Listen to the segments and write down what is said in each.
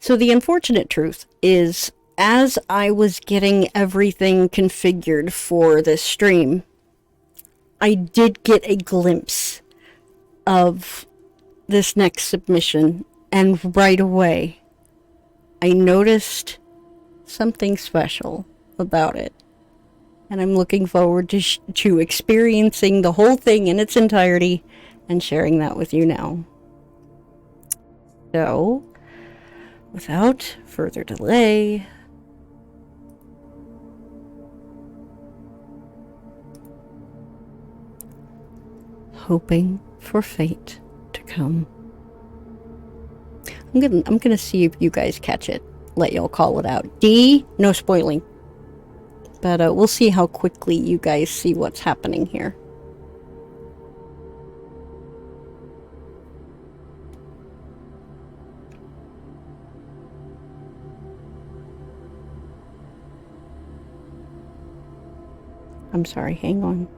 So the unfortunate truth is, as I was getting everything configured for this stream, I did get a glimpse of this next submission, and right away I noticed something special about it. And I'm looking forward to experiencing the whole thing in its entirety and sharing that with you now. So, without further delay, hoping for fate to come. I'm gonna see if you guys catch it. Let y'all call it out. D, no spoiling. But we'll see how quickly you guys see what's happening here. I'm sorry, hang on.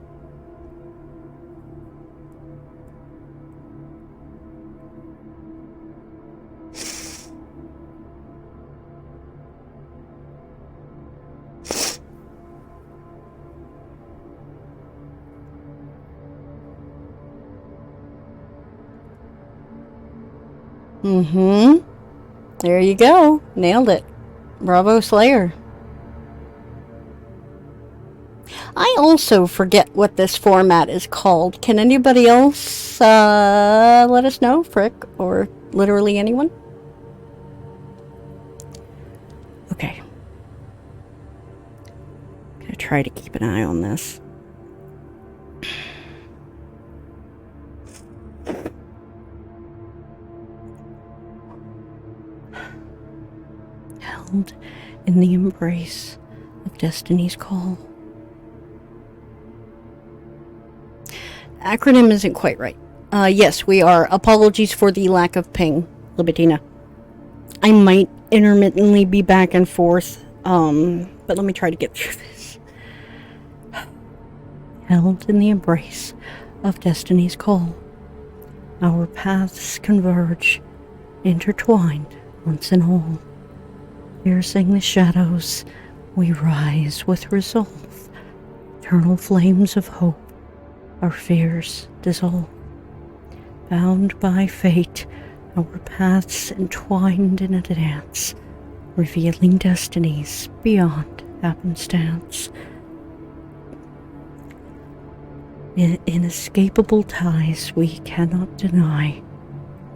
There you go. Nailed it. Bravo, Slayer. I also forget what this format is called. Can anybody else let us know, Frick, or literally anyone? Okay. I'm gonna try to keep an eye on this. Held in the embrace of destiny's call. Acronym isn't quite right. Yes, we are. Apologies for the lack of ping, Libitina. I might intermittently be back and forth, but let me try to get through this. Held in the embrace of destiny's call. Our paths converge, intertwined once and all. Piercing the shadows, we rise with resolve. Eternal flames of hope, our fears dissolve. Bound by fate, our paths entwined in a dance, revealing destinies beyond happenstance. Inescapable ties we cannot deny,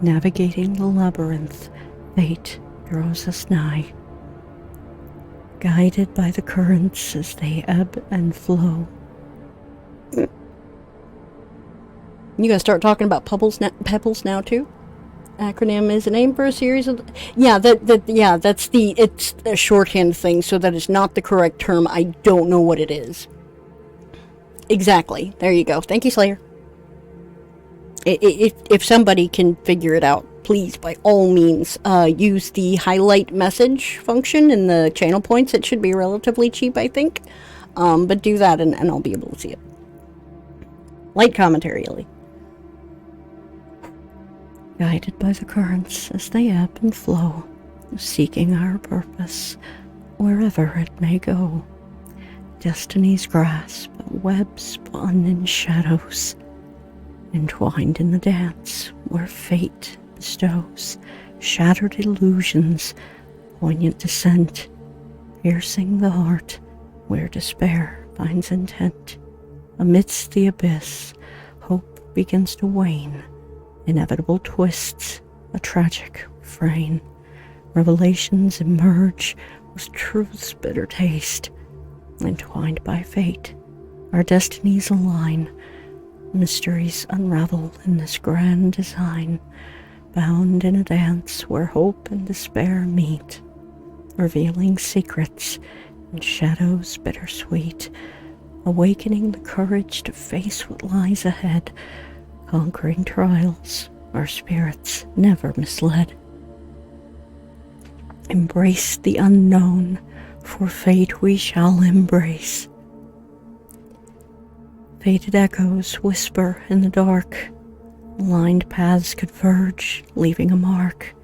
navigating the labyrinth, fate draws us nigh. Guided by the currents as they ebb and flow. You gonna start talking about pebbles now too? Acronym is a name for a series of... it's a shorthand thing, so that is not the correct term. I don't know what it is. Exactly. There you go. Thank you, Slayer. If somebody can figure it out, please, by all means, use the highlight message function in the channel points. It should be relatively cheap, I think. But do that and I'll be able to see it. Light commentary, Ellie. Guided by the currents as they ebb and flow, seeking our purpose wherever it may go. Destiny's grasp, a web spun in shadows, entwined in the dance where fate bestows shattered illusions, poignant descent, piercing the heart where despair finds intent. Amidst the abyss, hope begins to wane, inevitable twists, a tragic refrain. Revelations emerge with truth's bitter taste. Entwined by fate, our destinies align. Mysteries unravel in this grand design, bound in a dance where hope and despair meet, revealing secrets and shadows bittersweet, awakening the courage to face what lies ahead, conquering trials, our spirits never misled. Embrace the unknown, for fate we shall embrace. Faded echoes whisper in the dark, aligned paths converge, leaving a mark.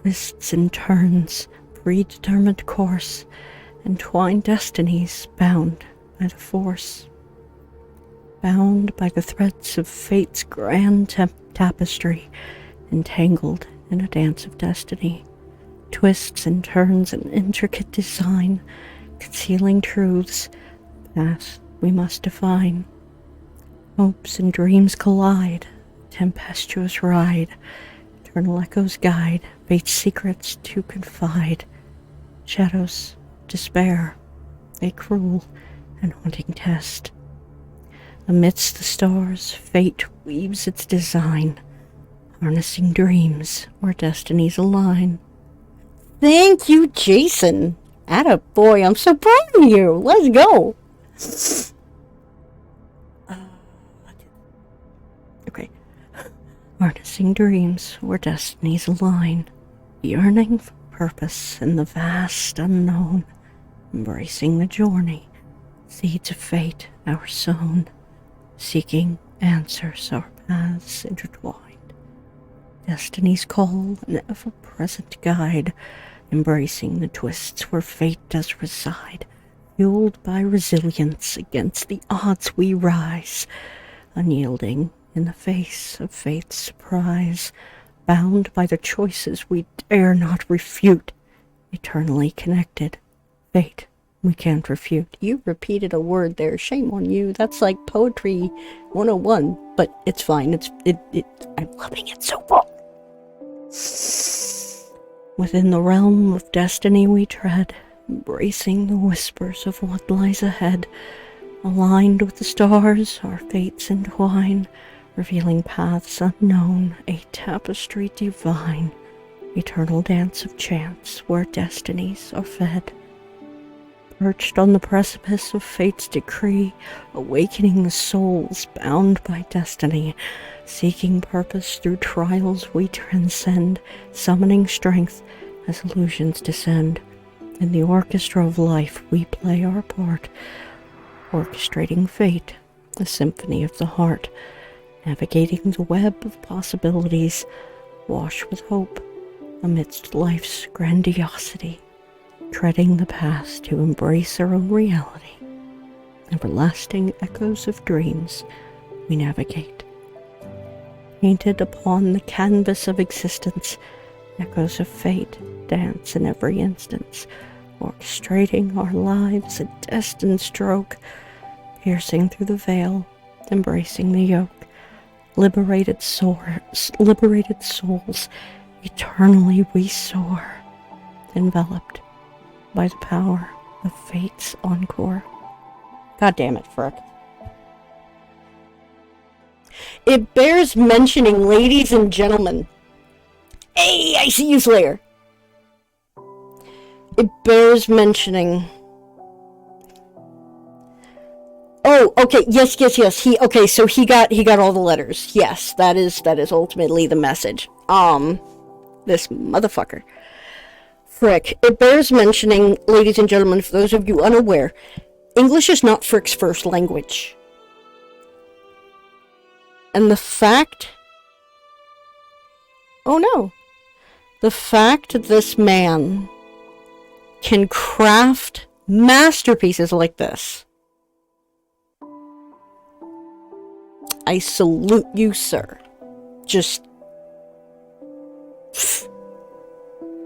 twists and turns, predetermined course, entwined destinies bound by the force. Bound by the threads of fate's grand tapestry, entangled in a dance of destiny. Twists and turns and intricate design, concealing truths, path we must define. Hopes and dreams collide, tempestuous ride, eternal echoes guide, fate's secrets to confide. Shadows, despair, a cruel and haunting test. Amidst the stars, fate weaves its design, harnessing dreams where destinies align. Thank you, Jason. Atta boy, I'm so proud of you. Let's go. Okay. Harnessing dreams where destinies align, yearning for purpose in the vast unknown, embracing the journey, seeds of fate our sown, seeking answers our paths intertwined. Destiny's call, an ever-present guide, embracing the twists where fate does reside, fueled by resilience against the odds we rise, unyielding in the face of fate's surprise, bound by the choices we dare not refute, eternally connected, fate we can't refute. You repeated a word there, shame on you. That's like poetry 101, but it's fine. I'm loving it so far. Within the realm of destiny we tread, embracing the whispers of what lies ahead. Aligned with the stars, our fates entwine, revealing paths unknown, a tapestry divine, eternal dance of chance where destinies are fed. Perched on the precipice of fate's decree, awakening the souls bound by destiny, seeking purpose through trials we transcend, summoning strength as illusions descend. In the orchestra of life we play our part, orchestrating fate, the symphony of the heart, navigating the web of possibilities, wash with hope amidst life's grandiosity, treading the path to embrace our own reality. Everlasting echoes of dreams we navigate. Painted upon the canvas of existence, echoes of fate dance in every instance, orchestrating our lives a destined stroke, piercing through the veil, embracing the yoke. Liberated souls, eternally we soar, enveloped by the power of fate's encore. God damn it, Frick. It bears mentioning, ladies and gentlemen. Hey, I see you, Slayer. It bears mentioning. Oh, okay, yes. So he got all the letters. Yes, that is ultimately the message. This motherfucker. Frick. It bears mentioning, ladies and gentlemen, for those of you unaware, English is not Frick's first language. And the fact... Oh no. The fact that this man can craft masterpieces like this. I salute you, sir. Just...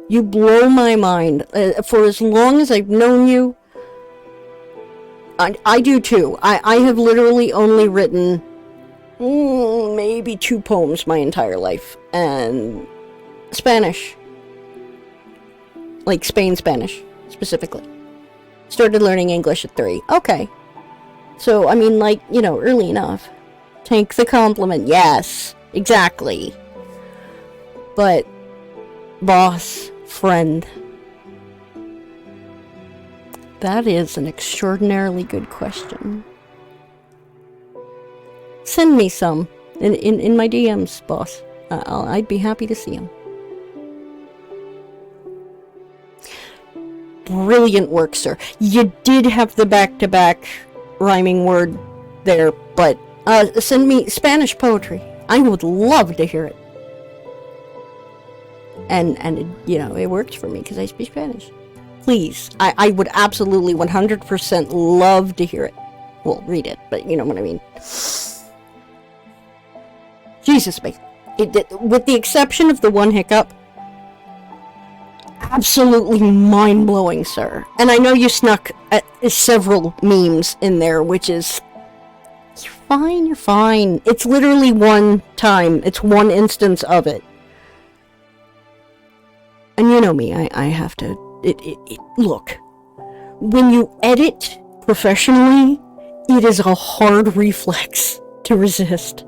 You blow my mind. For as long as I've known you, I do too. I have literally only written maybe 2 poems my entire life. And Spanish. Like Spain Spanish, specifically. Started learning English at 3. Okay. So, I mean, like, you know, early enough. Take the compliment. Yes, exactly. But, boss, friend, that is an extraordinarily good question. Send me some in my DMs, boss. I'd be happy to see them. Brilliant work, sir. You did have the back-to-back rhyming word there, but send me Spanish poetry. I would love to hear it. And it, it worked for me because I speak Spanish. Please, I would absolutely 100% love to hear it. Well, read it, but you know what I mean. Jesus, me. With the exception of the one hiccup, absolutely mind-blowing, sir. And I know you snuck several memes in there, which is... You're fine. It's literally one time. It's one instance of it. And you know me, I have to... Look, when you edit professionally, it is a hard reflex to resist.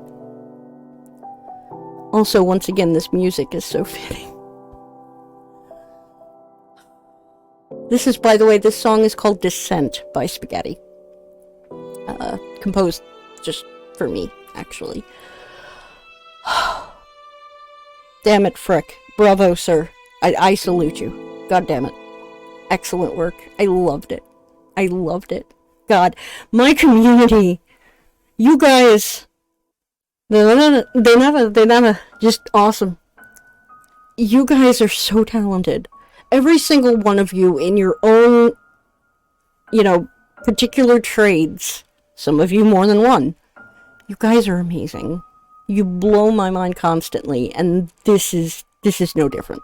Also, once again, this music is so fitting. This is, by the way, this song is called Descent by Spaghetti. Composed just for me, actually. Damn it, Frick. Bravo, sir. I salute you. God damn it. Excellent work. I loved it. God, my community, you guys, they're not just awesome. You guys are so talented. Every single one of you in your own, particular trades. Some of you more than one. You guys are amazing. You blow my mind constantly, and this is no different.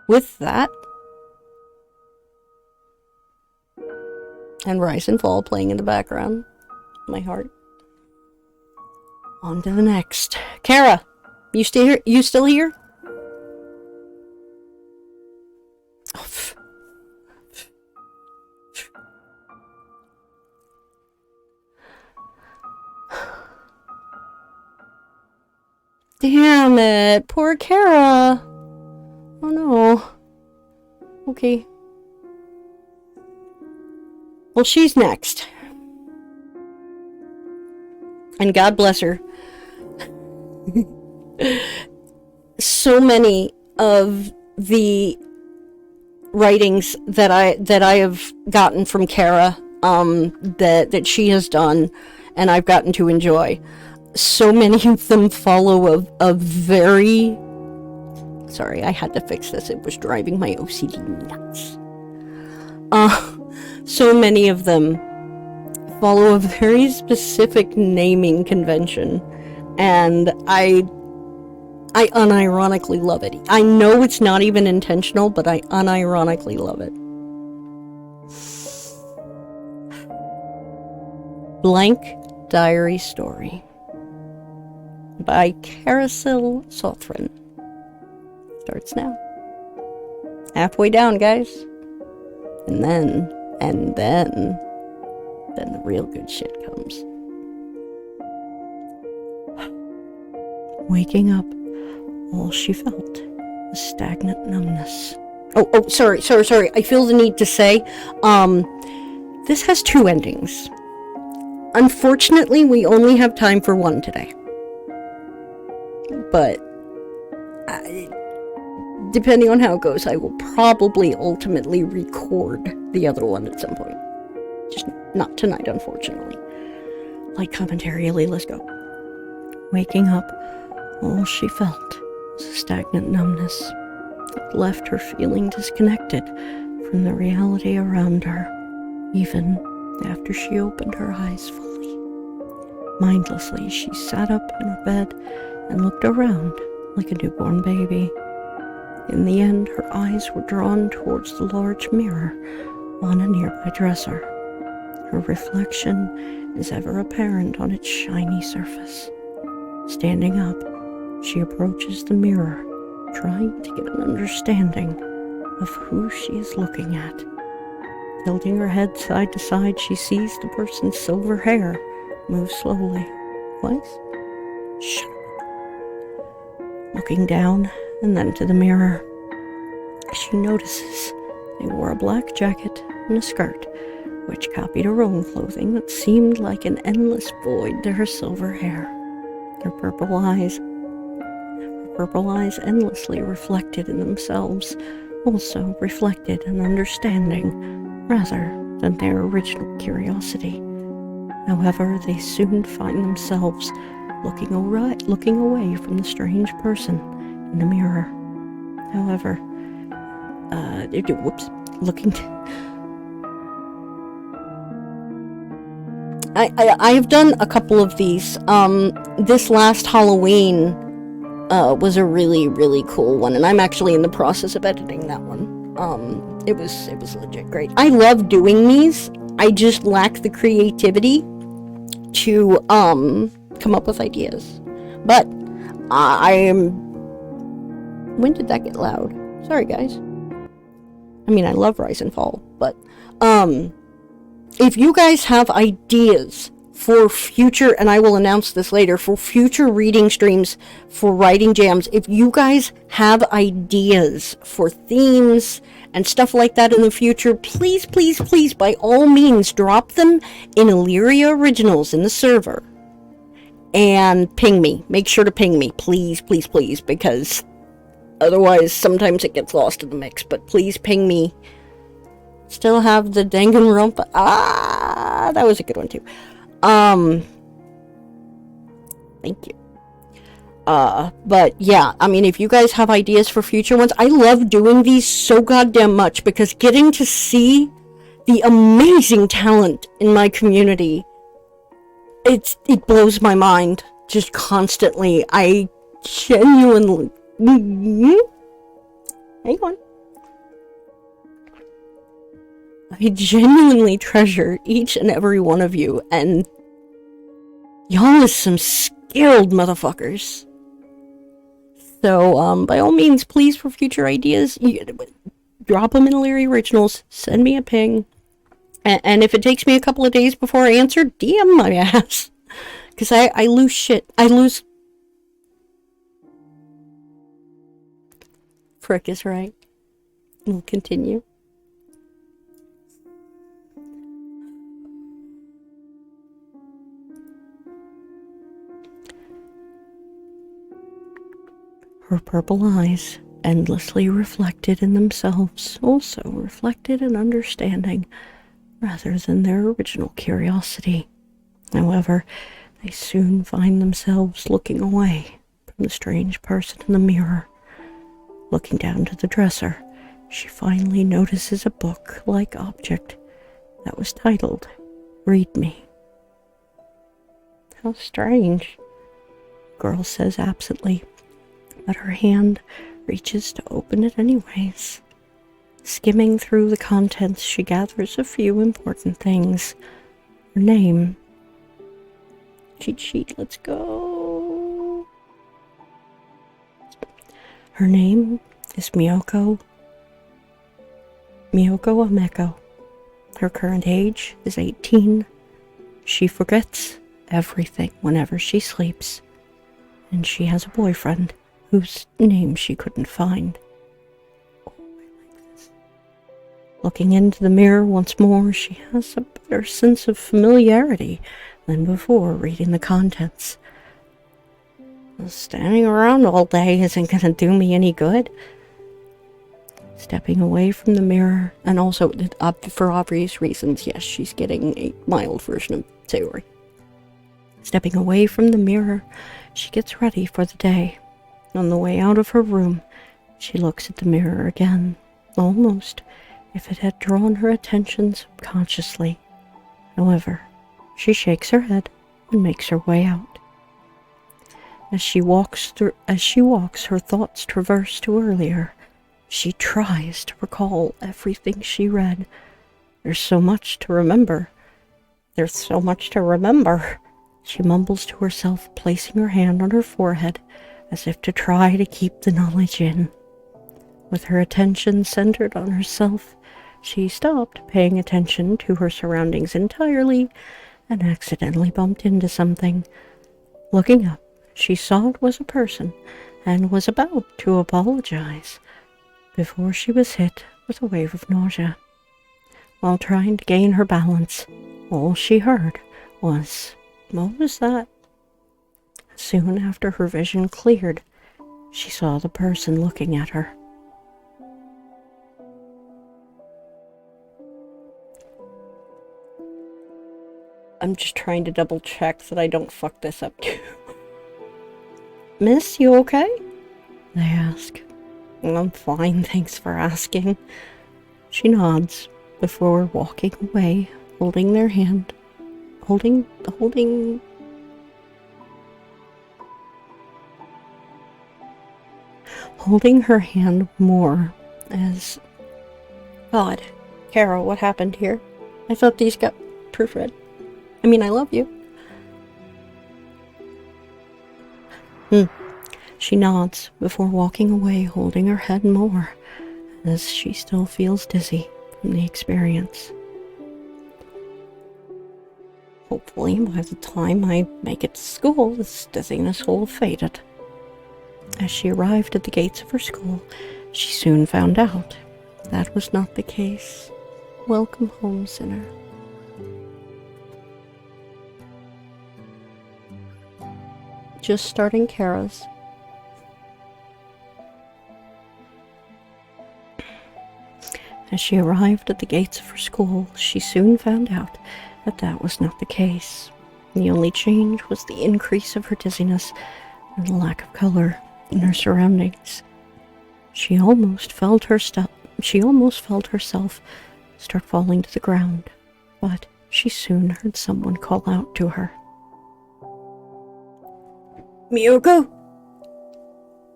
With that, and Rise and Fall playing in the background, my heart. On to the next. Kara, you still here? Oh, damn it, poor Kara. Oh no. Okay. Well, she's next. And God bless her. So many of the writings that I have gotten from Kara, that she has done, and I've gotten to enjoy. So many of them follow a very... Sorry, I had to fix this. It was driving my OCD nuts. So many of them follow a very specific naming convention, and I unironically love it. I know it's not even intentional, but I unironically love it. Blank Diary Story by Carousel Sothrin. Starts now. Halfway down, guys. And then the real good shit comes. Waking up, all she felt was stagnant numbness. Oh, sorry. I feel the need to say, this has two endings. Unfortunately, we only have time for one today. But, depending on how it goes, I will probably ultimately record the other one at some point. Just not tonight, unfortunately. Light commentary, Ellie, let's go. Waking up, all she felt was a stagnant numbness that left her feeling disconnected from the reality around her, even after she opened her eyes fully. Mindlessly, she sat up in her bed and looked around like a newborn baby. In the end, her eyes were drawn towards the large mirror on a nearby dresser. Her reflection is ever apparent on its shiny surface. Standing up, she approaches the mirror, trying to get an understanding of who she is looking at. Tilting her head side to side, she sees the person's silver hair move slowly. Twice. Shut up. Looking down and then to the mirror, she notices they wore a black jacket and a skirt, which copied her own clothing that seemed like an endless void to her silver hair. Her purple eyes endlessly reflected in themselves, also reflected an understanding rather than their original curiosity. However, they soon find themselves looking away from the strange person in the mirror. However, whoops, looking. I have done a couple of these. This last Halloween was a really, really cool one, and I'm actually in the process of editing that one. It was legit great. I love doing these. I just lack the creativity to come up with ideas. But when did that get loud? Sorry, guys. I mean, I love Rise and Fall, but if you guys have ideas for future, and I will announce this later, for future reading streams, for writing jams, if you guys have ideas for themes and stuff like that in the future, please, please, please, by all means, drop them in Illyria Originals in the server. And ping me. Make sure to ping me, please, please, please, because otherwise sometimes it gets lost in the mix. But please ping me. Still have the Danganronpa. That was a good one too. Thank you. But yeah, I mean, if you guys have ideas for future ones, I love doing these so goddamn much, because getting to see the amazing talent in my community, it blows my mind just constantly. I genuinely, hang on. I genuinely treasure each and every one of you, and y'all is some skilled motherfuckers. So, by all means, please, for future ideas, drop them in Illyria Originals, send me a ping, and if it takes me a couple of days before I answer, DM my ass, because I lose shit. Frick is right. We'll continue. Her purple eyes, endlessly reflected in themselves, also reflected in understanding, rather than their original curiosity. However, they soon find themselves looking away from the strange person in the mirror. Looking down to the dresser, she finally notices a book-like object that was titled, "Read Me." "How strange," the girl says absently, but her hand reaches to open it anyways. Skimming through the contents, she gathers a few important things. Her name. Cheat sheet, let's go. Her name is Miyoko Ameko. Her current age is 18. She forgets everything whenever she sleeps. And she has a boyfriend whose name she couldn't find. Oh, I like this. Looking into the mirror once more, she has a better sense of familiarity than before reading the contents. Standing around all day isn't going to do me any good. Stepping away from the mirror, and also, for obvious reasons, yes, she's getting a mild version of Sayori. Stepping away from the mirror, she gets ready for the day. On the way out of her room, she looks at the mirror again, almost if it had drawn her attention subconsciously. However, she shakes her head and makes her way out. As she walks, her thoughts traverse to earlier. She tries to recall everything she read. There's so much to remember. She mumbles to herself, placing her hand on her forehead, as if to try to keep the knowledge in. With her attention centered on herself, she stopped paying attention to her surroundings entirely and accidentally bumped into something. Looking up, she saw it was a person and was about to apologize before she was hit with a wave of nausea. While trying to gain her balance, all she heard was, "What was that?" Soon after her vision cleared, she saw the person looking at her. I'm just trying to double check that I don't fuck this up too. Miss, you okay? They ask. I'm fine, thanks for asking. She nods before walking away, holding their hand. Holding her hand more as... God, Kara, what happened here? I thought these got proofread. I mean, I love you. She nods before walking away, holding her head more, as she still feels dizzy from the experience. Hopefully, by the time I make it to school, this dizziness will have faded. As she arrived at the gates of her school, she soon found out that was not the case. Welcome home, sinner. Just starting Kara's. As she arrived at the gates of her school, she soon found out that that was not the case. The only change was the increase of her dizziness and the lack of color in her surroundings. She almost felt herself start falling to the ground, but she soon heard someone call out to her. Miyoko!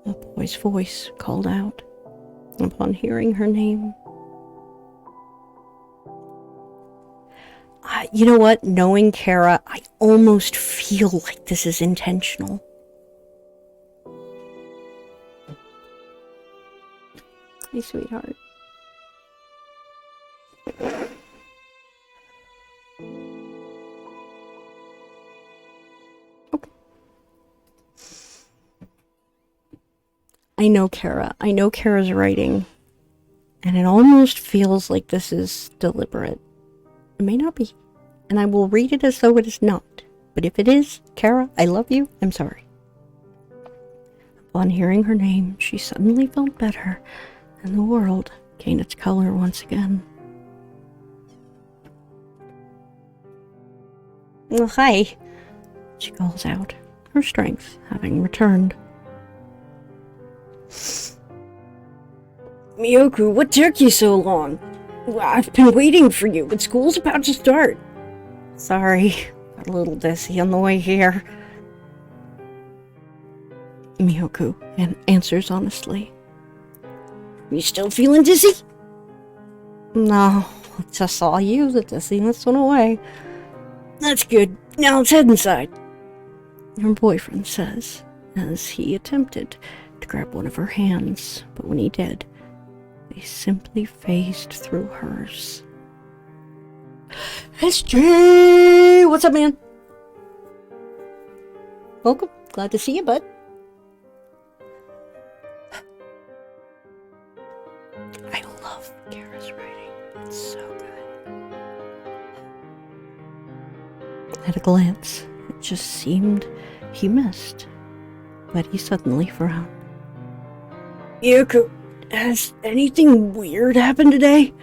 A boy's voice called out. Upon hearing her name, you know what? Knowing Kara, I almost feel like this is intentional. Hey, sweetheart. Okay. I know Kara. I know Kara's writing. And it almost feels like this is deliberate. It may not be. And I will read it as though it is not. But if it is, Kara, I love you. I'm sorry. Upon hearing her name, she suddenly felt better, and the world gained its color once again. Oh, hi, she calls out, her strength having returned. Miyoku, what took you so long? I've been waiting for you, but school's about to start. Sorry, got a little dizzy on the way here. Miyoku answers honestly. You still feeling dizzy? No, I just saw you, the dizziness went away. That's good, now let's head inside. Her boyfriend says, as he attempted to grab one of her hands, but when he did, they simply phased through hers. SJ! What's up, man? Welcome. Glad to see you, bud. I love Kara's writing. It's so good. At a glance, it just seemed he missed, but he suddenly frowned. Yuko, has anything weird happened today?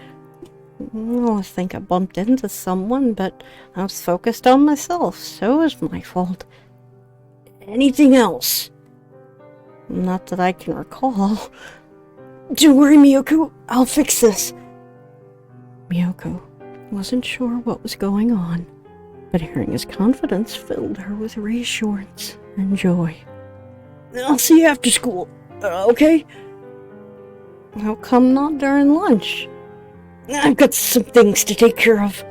I think I bumped into someone, but I was focused on myself, so it was my fault. Anything else? Not that I can recall. Don't worry, Miyoko, I'll fix this. Miyoko wasn't sure what was going on, but hearing his confidence filled her with reassurance and joy. I'll see you after school, okay? How come not during lunch? I've got some things to take care of.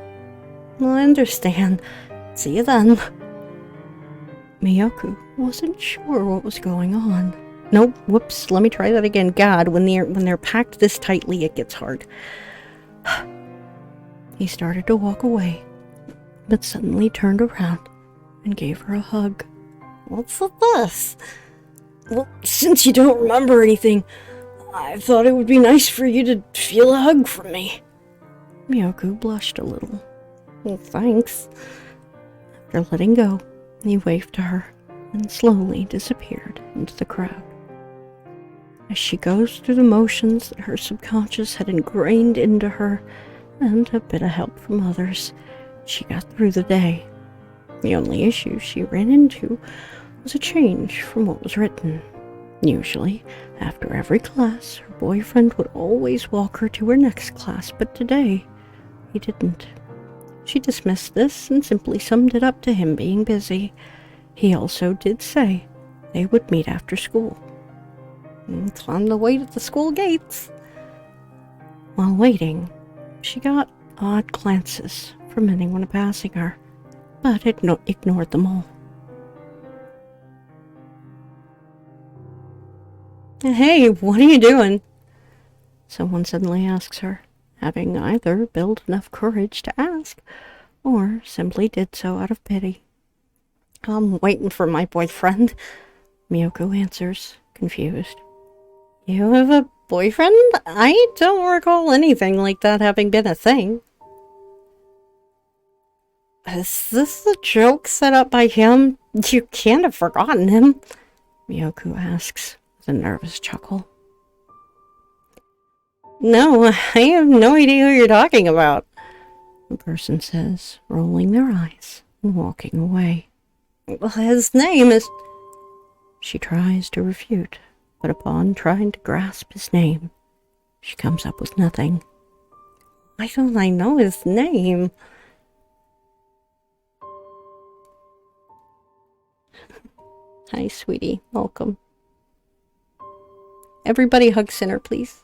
I understand. See you then. Miyoko wasn't sure what was going on. Nope, whoops, let me try that again. God, when they're packed this tightly, it gets hard. He started to walk away, but suddenly turned around and gave her a hug. What's with this? Well, since you don't remember anything, I thought it would be nice for you to feel a hug from me. Miyoko blushed a little. Well, thanks. After letting go, he waved to her and slowly disappeared into the crowd. As she goes through the motions that her subconscious had ingrained into her, and a bit of help from others, she got through the day. The only issue she ran into was a change from what was written. Usually, after every class, her boyfriend would always walk her to her next class, but today, he didn't. She dismissed this and simply summed it up to him being busy. He also did say they would meet after school. It's on the way to the school gates. While waiting, she got odd glances from anyone passing her, but ignored them all. "Hey, what are you doing?" someone suddenly asks her, having either built enough courage to ask, or simply did so out of pity. "I'm waiting for my boyfriend," Miyoko answers, confused. "You have a boyfriend? I don't recall anything like that having been a thing." "Is this a joke set up by him? You can't have forgotten him," Miyoko asks with a nervous chuckle. "No, I have no idea who you're talking about," the person says, rolling their eyes and walking away. "His name is..." She tries to refute, but upon trying to grasp his name, she comes up with nothing. "Why don't I know his name?" "Hi, sweetie. Welcome." Everybody hug Sinner, please.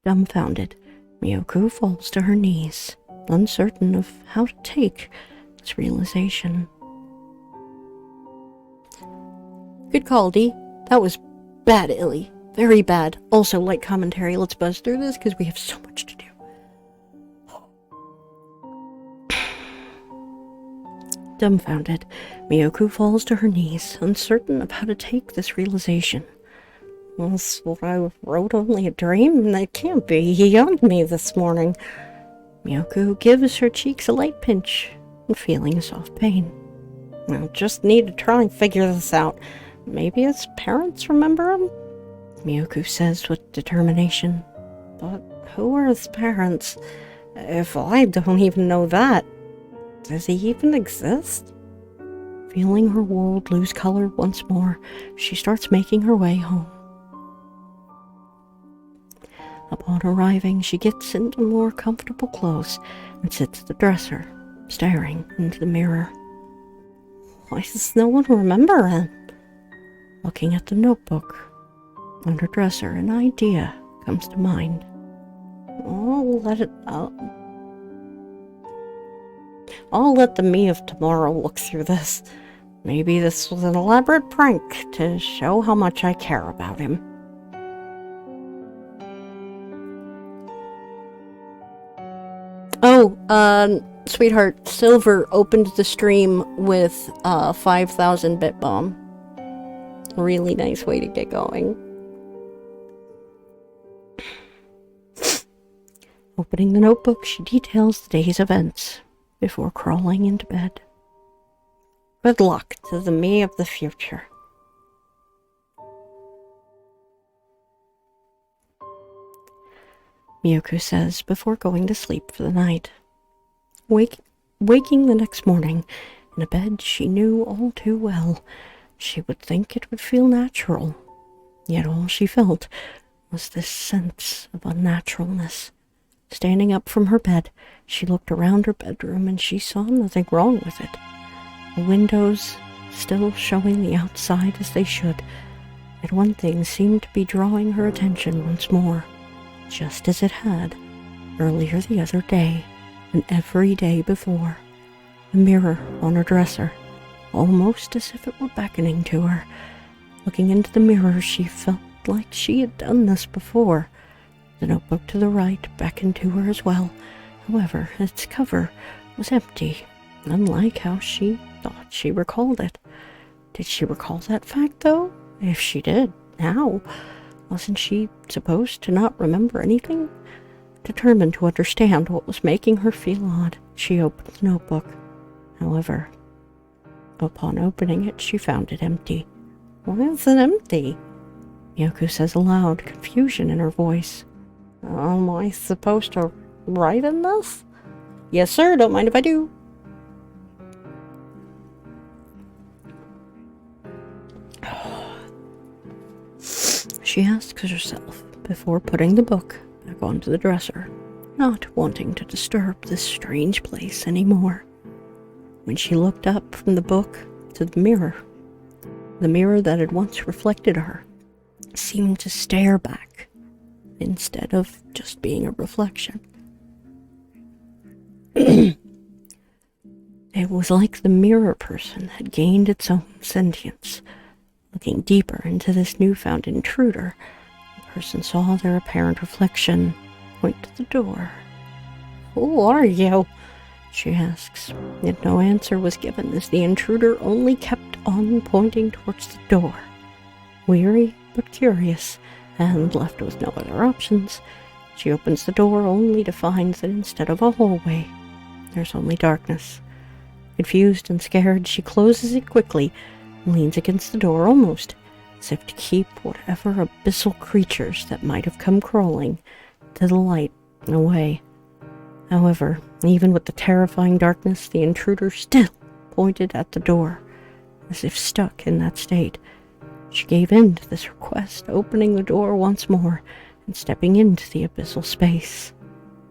Dumbfounded, Miyoko falls to her knees, uncertain of how to take this realization. "Good call, Dee. That was bad, Illy. Very bad. Also, light commentary. Let's buzz through this because we have so much to do." Dumbfounded, Miyoko falls to her knees, uncertain of how to take this realization. "Was what I wrote only a dream? That can't be. He hugged me this morning." Miyoko gives her cheeks a light pinch and feeling a soft pain. "I'll just need to try and figure this out. Maybe his parents remember him?" Miyoko says with determination. "But who are his parents? If I don't even know that, does he even exist?" Feeling her world lose color once more, she starts making her way home. Upon arriving, she gets into more comfortable clothes and sits at the dresser, staring into the mirror. Why does no one remember him? Looking at the notebook on her dresser, an idea comes to mind. I'll let the me of tomorrow look through this. Maybe this was an elaborate prank to show how much I care about him. Oh, sweetheart, Silver opened the stream with 5,000 bit bomb. Really nice way to get going. Opening the notebook, she details the day's events before crawling into bed. Good luck to the me of the future. Miyoko says before going to sleep for the night. Waking the next morning in a bed she knew all too well, she would think it would feel natural. Yet all she felt was this sense of unnaturalness. Standing up from her bed, she looked around her bedroom and she saw nothing wrong with it. The windows still showing the outside as they should, yet one thing seemed to be drawing her attention once more, just as it had earlier the other day and every day before. The mirror on her dresser, almost as if it were beckoning to her. Looking into the mirror, she felt like she had done this before. The notebook to the right beckoned to her as well. However, its cover was empty, unlike how she thought she recalled it. Did she recall that fact, though? If she did, how? Wasn't she supposed to not remember anything? Determined to understand what was making her feel odd, she opened the notebook. However, upon opening it, she found it empty. Why is it empty? Miyoko says aloud, confusion in her voice. Am I supposed to write in this? Yes, sir. Don't mind if I do. She asks herself before putting the book back onto the dresser, not wanting to disturb this strange place anymore. When she looked up from the book to the mirror that had once reflected her seemed to stare back instead of just being a reflection. It was like the mirror person had gained its own sentience. Looking deeper into this newfound intruder, the person saw their apparent reflection point to the door. "Who are you?" she asks, yet no answer was given as the intruder only kept on pointing towards the door. Weary but curious, and left with no other options, she opens the door only to find that instead of a hallway, there's only darkness. Confused and scared, she closes it quickly and leans against the door almost as if to keep whatever abyssal creatures that might have come crawling to the light away. However, even with the terrifying darkness, the intruder still pointed at the door, as if stuck in that state. She gave in to this request, opening the door once more and stepping into the abyssal space.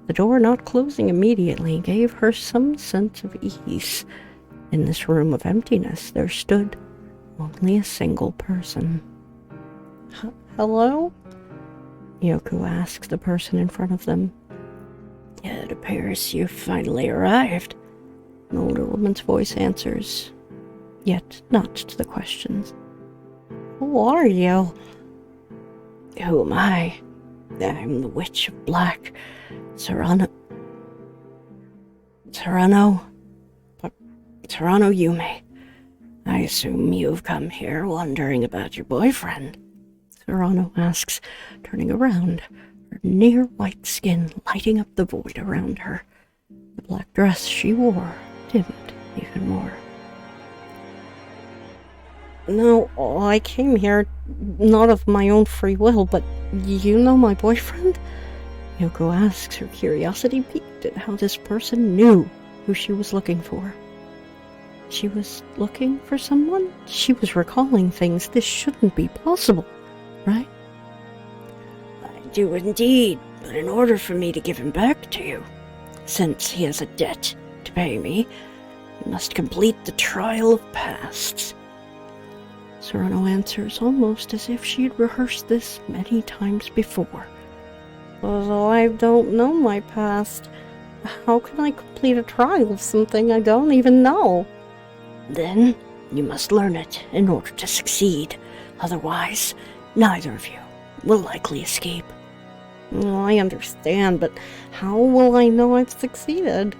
The door not closing immediately gave her some sense of ease. In this room of emptiness, there stood only a single person. "Hello?" Yoku asks the person in front of them. "It appears you've finally arrived," an older woman's voice answers, yet not to the questions. "Who are you?" "Who am I? I'm the Witch of Black, Serrano Yume. I assume you've come here wondering about your boyfriend," Serrano asks, turning around, her near white skin lighting up the void around her. The black dress she wore dimmed even more. "No, I came here not of my own free will, but you know my boyfriend?" Yoko asks, her curiosity piqued at how this person knew who she was looking for. She was looking for someone? She was recalling things. This shouldn't be possible, right? "I do indeed, but in order for me to give him back to you, since he has a debt to pay me, you must complete the trial of pasts." Serrano answers almost as if she had rehearsed this many times before. "So I don't know my past. How can I complete a trial of something I don't even know?" "Then you must learn it in order to succeed. Otherwise, neither of you will likely escape." "I understand, but how will I know I've succeeded?"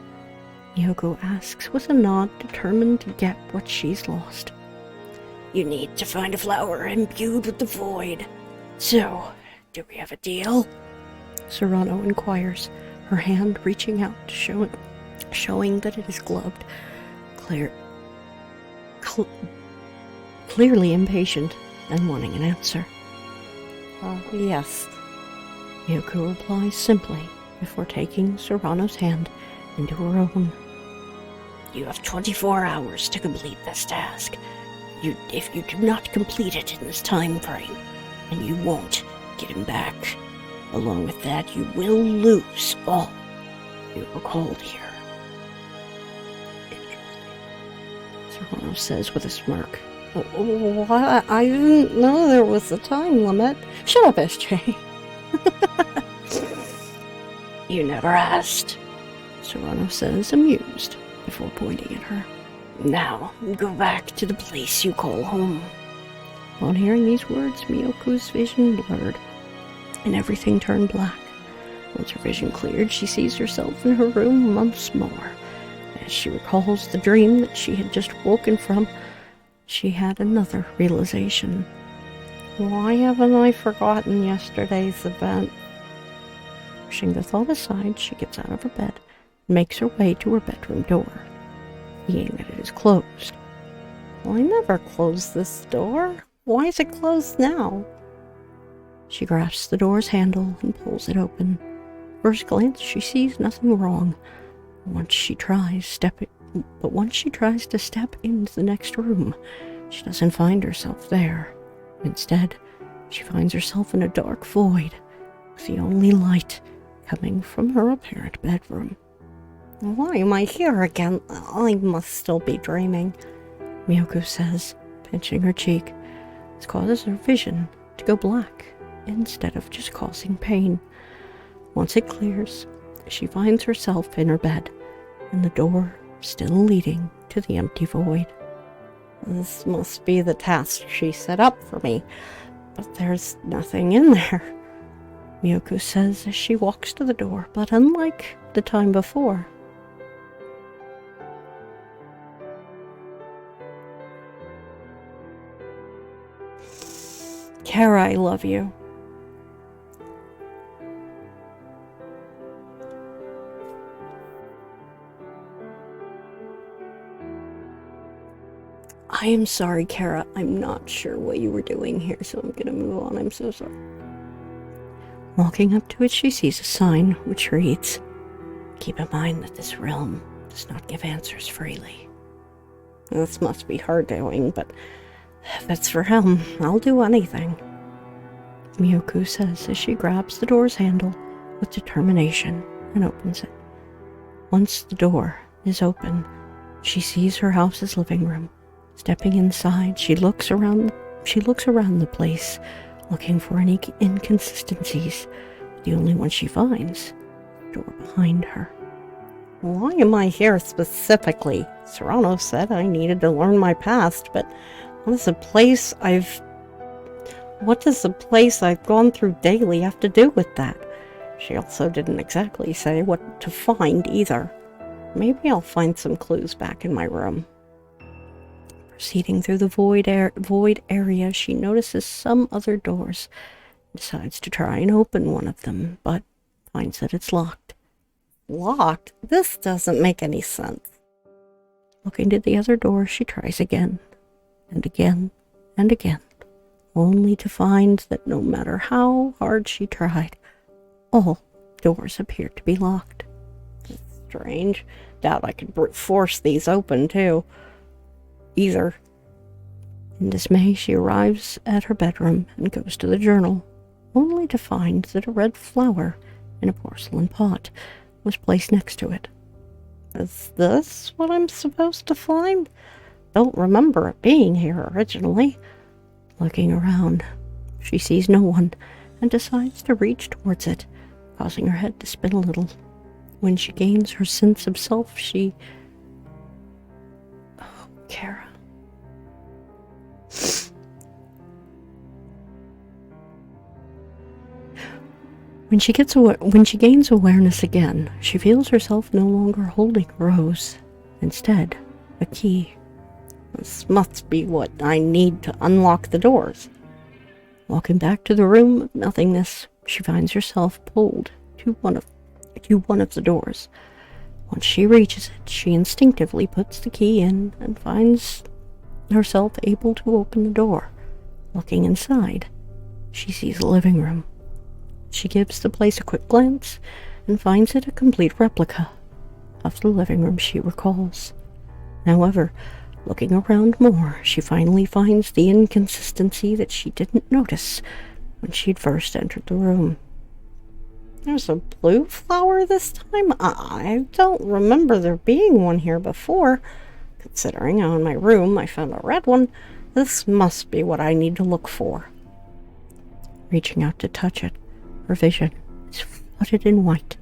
Yoko asks with a nod, determined to get what she's lost. "You need to find a flower imbued with the void. So, do we have a deal?" Serrano inquires, her hand reaching out, showing that it is gloved. Clearly impatient and wanting an answer. "Yes," Yoko replies simply before taking Serrano's hand into her own. "You have 24 hours to complete this task. If you do not complete it in this time frame, and you won't get him back. Along with that, you will lose all you recalled here." Interesting, Serrano says with a smirk. "What? I didn't know there was a time limit." "Shut up, SJ. "You never asked," Serrano says, amused, before pointing at her. "Now, go back to the place you call home." On hearing these words, Miyoko's vision blurred, and everything turned black. Once her vision cleared, she sees herself in her room once more. As she recalls the dream that she had just woken from, she had another realization. Why haven't I forgotten yesterday's event? Pushing the thought aside, she gets out of her bed and makes her way to her bedroom door, seeing that it is closed. Well, I never closed this door. Why is it closed now? She grasps the door's handle and pulls it open. first glance, she sees nothing wrong. Once she tries to step into the next room, she doesn't find herself there. Instead, she finds herself in a dark void, with the only light coming from her apparent bedroom. Why am I here again? I must still be dreaming, Miyoko says, pinching her cheek. This causes her vision to go black instead of just causing pain. Once it clears, she finds herself in her bed, and the door still leading to the empty void. This must be the task she set up for me, but there's nothing in there, Miyoko says as she walks to the door, but unlike the time before. Kara, I love you. I am sorry, Kara. I'm not sure what you were doing here, so I'm gonna move on. I'm so sorry. Walking up to it, she sees a sign which reads, "Keep in mind that this realm does not give answers freely." This must be hard doing, but if it's for him, I'll do anything, Miyoko says as she grabs the door's handle with determination and opens it. Once the door is open, she sees her house's living room. Stepping inside, she looks around the place, looking for any inconsistencies. The only one she finds, the door behind her. Why am I here specifically? Serrano said I needed to learn my past, but what does the place I've gone through daily have to do with that? She also didn't exactly say what to find either. Maybe I'll find some clues back in my room. Proceeding through the void area, she notices some other doors. Decides to try and open one of them, but finds that it's locked. Locked? This doesn't make any sense. Looking to the other door, she tries again, and again, and again, only to find that no matter how hard she tried, all doors appeared to be locked. It's strange. Doubt I could brute force these open, too. Either. In dismay, she arrives at her bedroom and goes to the journal, only to find that a red flower in a porcelain pot was placed next to it. Is this what I'm supposed to find? Don't remember it being here originally. Looking around, she sees no one and decides to reach towards it, causing her head to spin a little. When she gains her sense of self, Kara. When she gains awareness again, she feels herself no longer holding a rose. Instead, a key. This must be what I need to unlock the doors. Walking back to the room of nothingness, she finds herself pulled to one of the doors. Once she reaches it, she instinctively puts the key in and finds herself able to open the door. Looking inside, she sees a living room. She gives the place a quick glance and finds it a complete replica of the living room she recalls. However, looking around more, she finally finds the inconsistency that she didn't notice when she'd first entered the room. There's a blue flower this time? I don't remember there being one here before. Considering in my room I found a red one, this must be what I need to look for. Reaching out to touch it, her vision is flooded in white.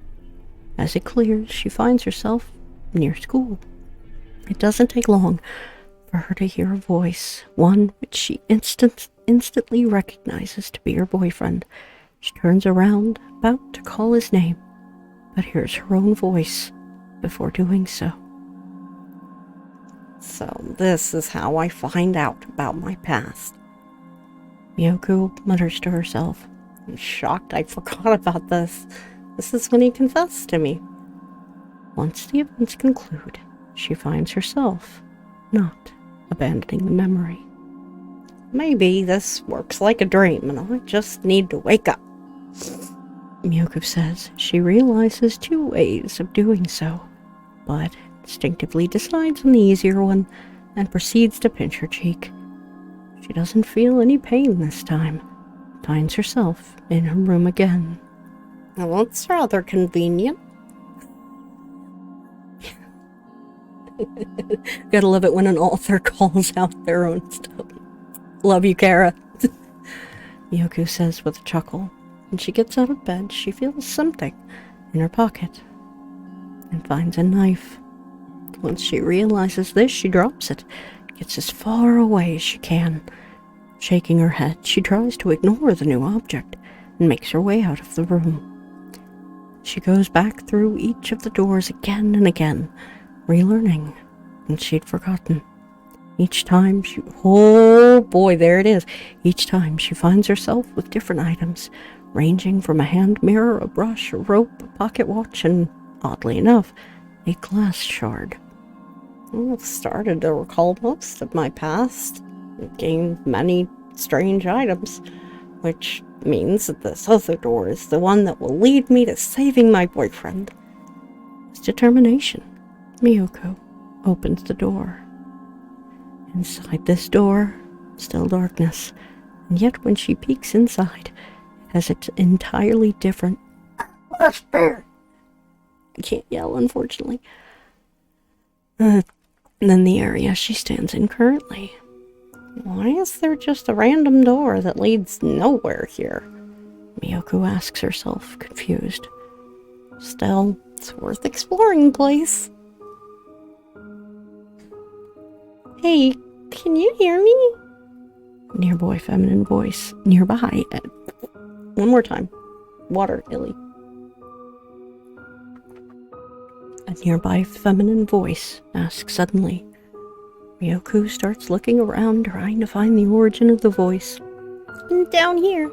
As it clears, she finds herself near school. It doesn't take long for her to hear a voice, one which she instantly recognizes to be her boyfriend. She turns around, about to call his name, but hears her own voice before doing so. So this is how I find out about my past. Miyoko mutters to herself. I'm shocked I forgot about this. This is when he confessed to me. Once the events conclude, she finds herself not abandoning the memory. Maybe this works like a dream and I just need to wake up. Miyoko says she realizes 2 ways of doing so, but instinctively decides on the easier one and proceeds to pinch her cheek. She doesn't feel any pain this time, finds herself in her room again. Well, that's rather convenient. Gotta love it when an author calls out their own stuff. Love you, Kara. Miyoko says with a chuckle. When she gets out of bed, she feels something in her pocket and finds a knife. Once she realizes this, she drops it, gets as far away as she can. Shaking her head, she tries to ignore the new object and makes her way out of the room. She goes back through each of the doors again and again, relearning what she'd forgotten. Each time oh boy, there it is. Each time she finds herself with different items, ranging from a hand mirror, a brush, a rope, a pocket watch, and, oddly enough, a glass shard. I've started to recall most of my past. I've gained many strange items, which means that this other door is the one that will lead me to saving my boyfriend. With determination, Miyoko opens the door. Inside this door, still darkness, and yet when she peeks inside, it has an entirely different atmosphere. I can't yell, unfortunately. Than the area she stands in currently. Why is there just a random door that leads nowhere here? Miyoko asks herself, confused. Still, it's worth exploring the place. Hey, can you hear me? Nearby feminine voice. Nearby. One more time. Water, Illy. A nearby feminine voice asks suddenly. Miyoko starts looking around, trying to find the origin of the voice. Down here,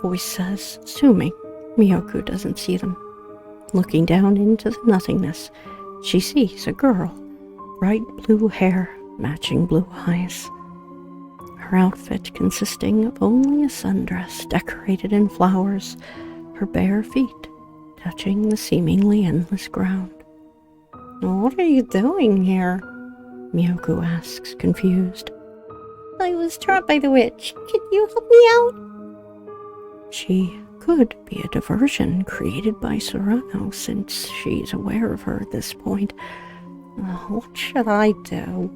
voice says, assuming Miyoko doesn't see them. Looking down into the nothingness, she sees a girl. Bright blue hair, matching blue eyes. Her outfit consisting of only a sundress decorated in flowers, her bare feet touching the seemingly endless ground. What are you doing here? Miyoko asks, confused. I was trapped by the witch. Can you help me out? She could be a diversion created by Serrano, since she's aware of her at this point. What should I do?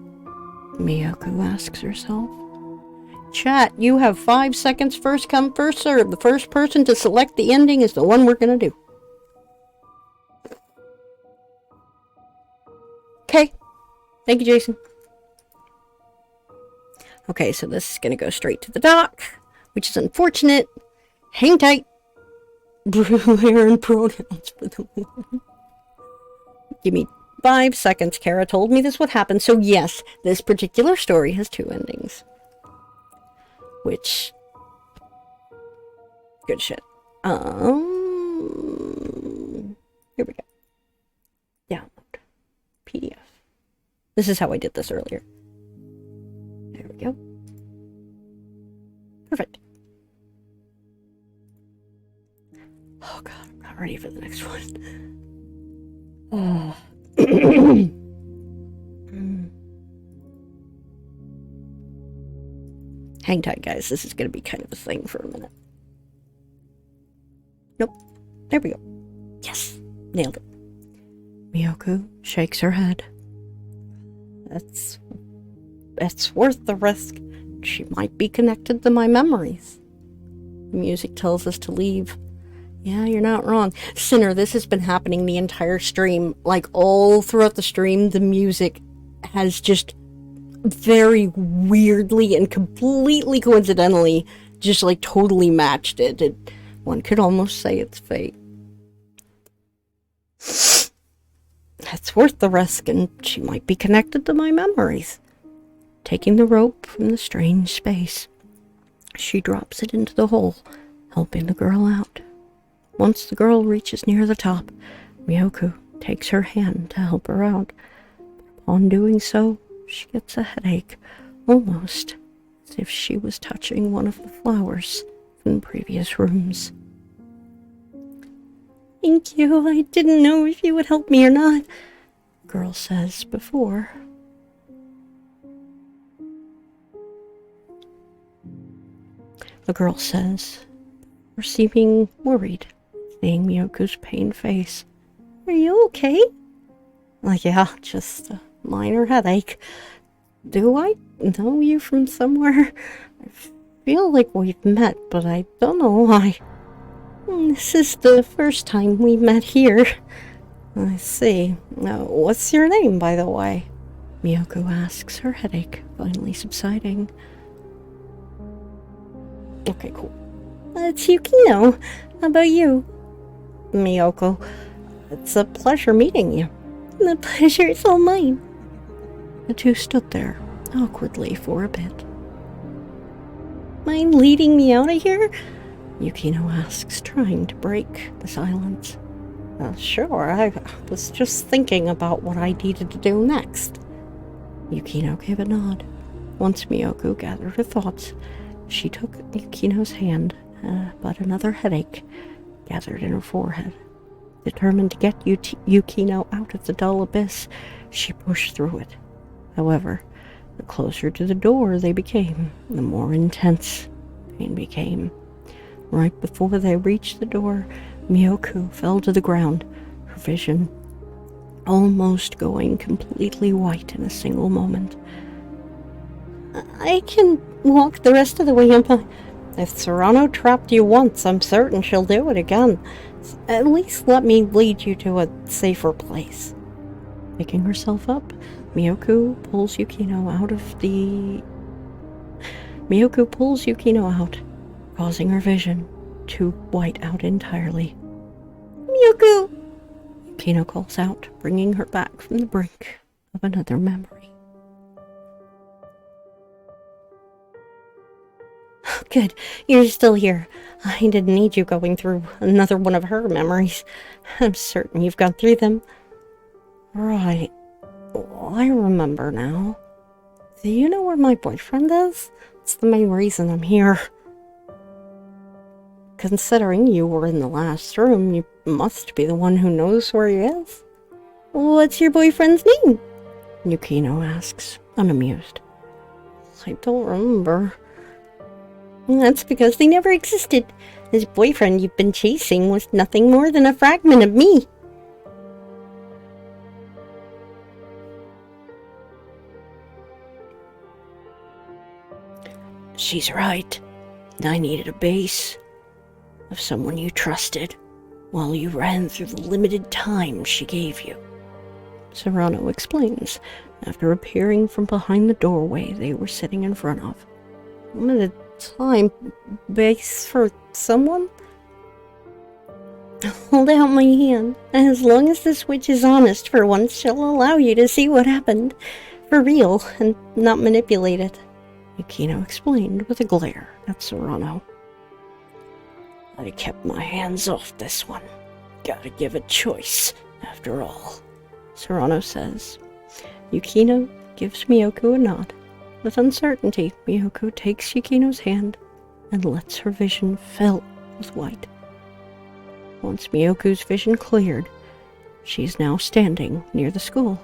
Miyoko asks herself. Chat, you have 5 seconds. First come, first serve. The first person to select the ending is the one we're gonna do. Okay. Thank you, Jason. Okay, so this is gonna go straight to the doc, which is unfortunate. Hang tight. Blue hair and pronouns for the woman. Give me 5 seconds. Kara told me this would happen, so yes, this particular story has 2 endings. Which, good shit. Here we go. Download PDF. This is how I did this earlier. There we go. Perfect. Oh god, I'm not ready for the next one. Oh. Hang tight, guys. This is going to be kind of a thing for a minute. Nope. There we go. Yes. Nailed it. Miyoko shakes her head. That's worth the risk. She might be connected to my memories. The music tells us to leave. Yeah, you're not wrong. Sinner, this has been happening the entire stream. Like, all throughout the stream, the music has just very weirdly and completely coincidentally just like totally matched it. One could almost say it's fate. It's worth the risk, and she might be connected to my memories. Taking the rope from the strange space, she drops it into the hole, helping the girl out. Once the girl reaches near the top, Miyoko takes her hand to help her out. Upon doing so, she gets a headache, almost as if she was touching one of the flowers from previous rooms. Thank you. I didn't know if you would help me or not, girl says before. The girl says, seeming worried, seeing Miyoko's pained face. Are you okay? Yeah, just a minor headache. Do I know you from somewhere? I feel like we've met, but I don't know why. This is the first time we met here. I see. What's your name, by the way? Miyoko asks, her headache finally subsiding. Okay, cool. It's Yukino. How about you? Miyoko. It's a pleasure meeting you. The pleasure is all mine. The two stood there, awkwardly for a bit. Mind leading me out of here? Yukino asks, trying to break the silence. Sure, I was just thinking about what I needed to do next. Yukino gave a nod. Once Miyoko gathered her thoughts, she took Yukino's hand, but another headache gathered in her forehead. Determined to get Yukino out of the dull abyss, she pushed through it. However, the closer to the door they became, the more intense pain became. Right before they reached the door, Miyoko fell to the ground, her vision almost going completely white in a single moment. I can walk the rest of the way up. If Serrano trapped you once, I'm certain she'll do it again. At least let me lead you to a safer place. Picking herself up, Miyoko pulls Yukino out, causing her vision to white out entirely. Miyoko! Yukino calls out, bringing her back from the brink of another memory. Good, you're still here. I didn't need you going through another one of her memories. I'm certain you've gone through them. Right. I remember now. Do you know where my boyfriend is? It's the main reason I'm here. Considering you were in the last room, you must be the one who knows where he is. What's your boyfriend's name? Yukino asks, unamused. I don't remember. That's because they never existed. This boyfriend you've been chasing was nothing more than a fragment of me. She's right. I needed a base of someone you trusted while you ran through the limited time she gave you. Serrano explains, after appearing from behind the doorway they were sitting in front of. Limited time base for someone? Hold out my hand. As long as this witch is honest for once, she'll allow you to see what happened. For real, and not manipulate it. Yukino explained with a glare at Serrano. I kept my hands off this one. Gotta give a choice, after all, Serrano says. Yukino gives Miyoko a nod. With uncertainty, Miyoko takes Yukino's hand and lets her vision fill with white. Once Miyoko's vision cleared, she is now standing near the school.